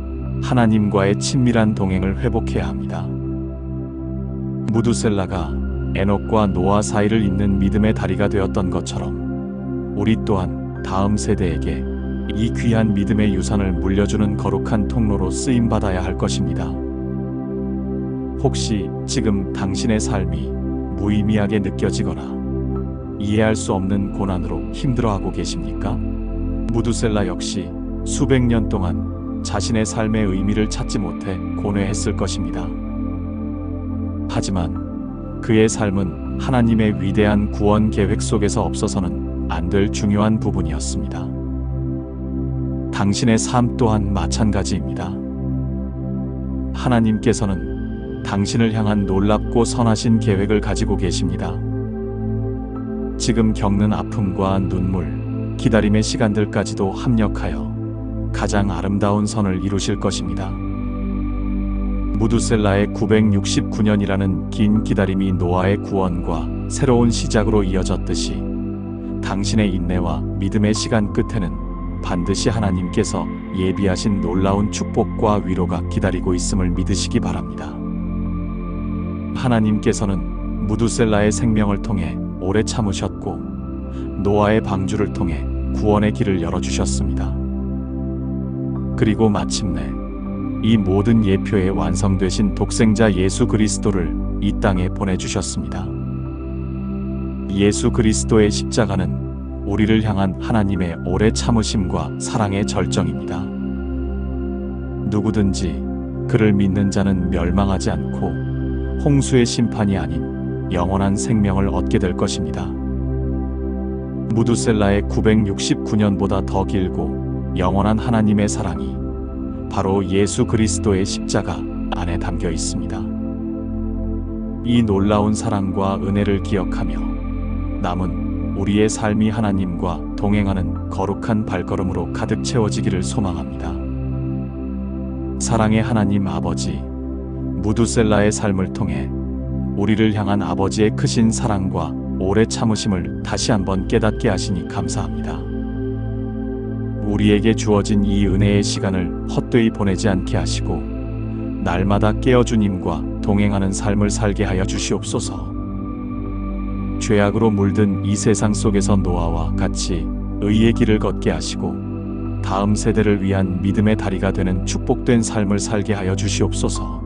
하나님과의 친밀한 동행을 회복해야 합니다. 무두셀라가 에녹과 노아 사이를 잇는 믿음의 다리가 되었던 것처럼 우리 또한 다음 세대에게 이 귀한 믿음의 유산을 물려주는 거룩한 통로로 쓰임받아야 할 것입니다. 혹시 지금 당신의 삶이 무의미하게 느껴지거나 이해할 수 없는 고난으로 힘들어하고 계십니까? 무두셀라 역시 수백 년 동안 자신의 삶의 의미를 찾지 못해 고뇌했을 것입니다. 하지만 그의 삶은 하나님의 위대한 구원 계획 속에서 없어서는 안 될 중요한 부분이었습니다. 당신의 삶 또한 마찬가지입니다. 하나님께서는 당신을 향한 놀랍고 선하신 계획을 가지고 계십니다. 지금 겪는 아픔과 눈물, 기다림의 시간들까지도 합력하여 가장 아름다운 선을 이루실 것입니다. 무두셀라의 969년이라는 긴 기다림이 노아의 구원과 새로운 시작으로 이어졌듯이 당신의 인내와 믿음의 시간 끝에는 반드시 하나님께서 예비하신 놀라운 축복과 위로가 기다리고 있음을 믿으시기 바랍니다. 하나님께서는 무두셀라의 생명을 통해 오래 참으셨고 노아의 방주를 통해 구원의 길을 열어주셨습니다. 그리고 마침내 이 모든 예표에 완성되신 독생자 예수 그리스도를 이 땅에 보내주셨습니다. 예수 그리스도의 십자가는 우리를 향한 하나님의 오래 참으심과 사랑의 절정입니다. 누구든지 그를 믿는 자는 멸망하지 않고 홍수의 심판이 아닌 영원한 생명을 얻게 될 것입니다. 무두셀라의 969년보다 더 길고 영원한 하나님의 사랑이 바로 예수 그리스도의 십자가 안에 담겨 있습니다. 이 놀라운 사랑과 은혜를 기억하며 남은 우리의 삶이 하나님과 동행하는 거룩한 발걸음으로 가득 채워지기를 소망합니다. 사랑의 하나님 아버지, 무두셀라의 삶을 통해 우리를 향한 아버지의 크신 사랑과 오래 참으심을 다시 한번 깨닫게 하시니 감사합니다. 우리에게 주어진 이 은혜의 시간을 헛되이 보내지 않게 하시고 날마다 깨어 주님과 동행하는 삶을 살게 하여 주시옵소서. 죄악으로 물든 이 세상 속에서 노아와 같이 의의 길을 걷게 하시고 다음 세대를 위한 믿음의 다리가 되는 축복된 삶을 살게 하여 주시옵소서.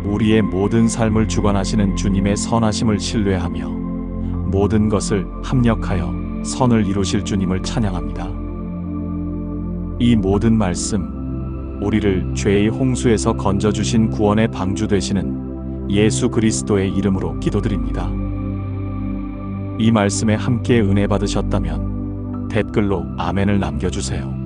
우리의 모든 삶을 주관하시는 주님의 선하심을 신뢰하며 모든 것을 합력하여 선을 이루실 주님을 찬양합니다. 이 모든 말씀, 우리를 죄의 홍수에서 건져주신 구원의 방주 되시는 예수 그리스도의 이름으로 기도드립니다. 이 말씀에 함께 은혜 받으셨다면 댓글로 아멘을 남겨주세요.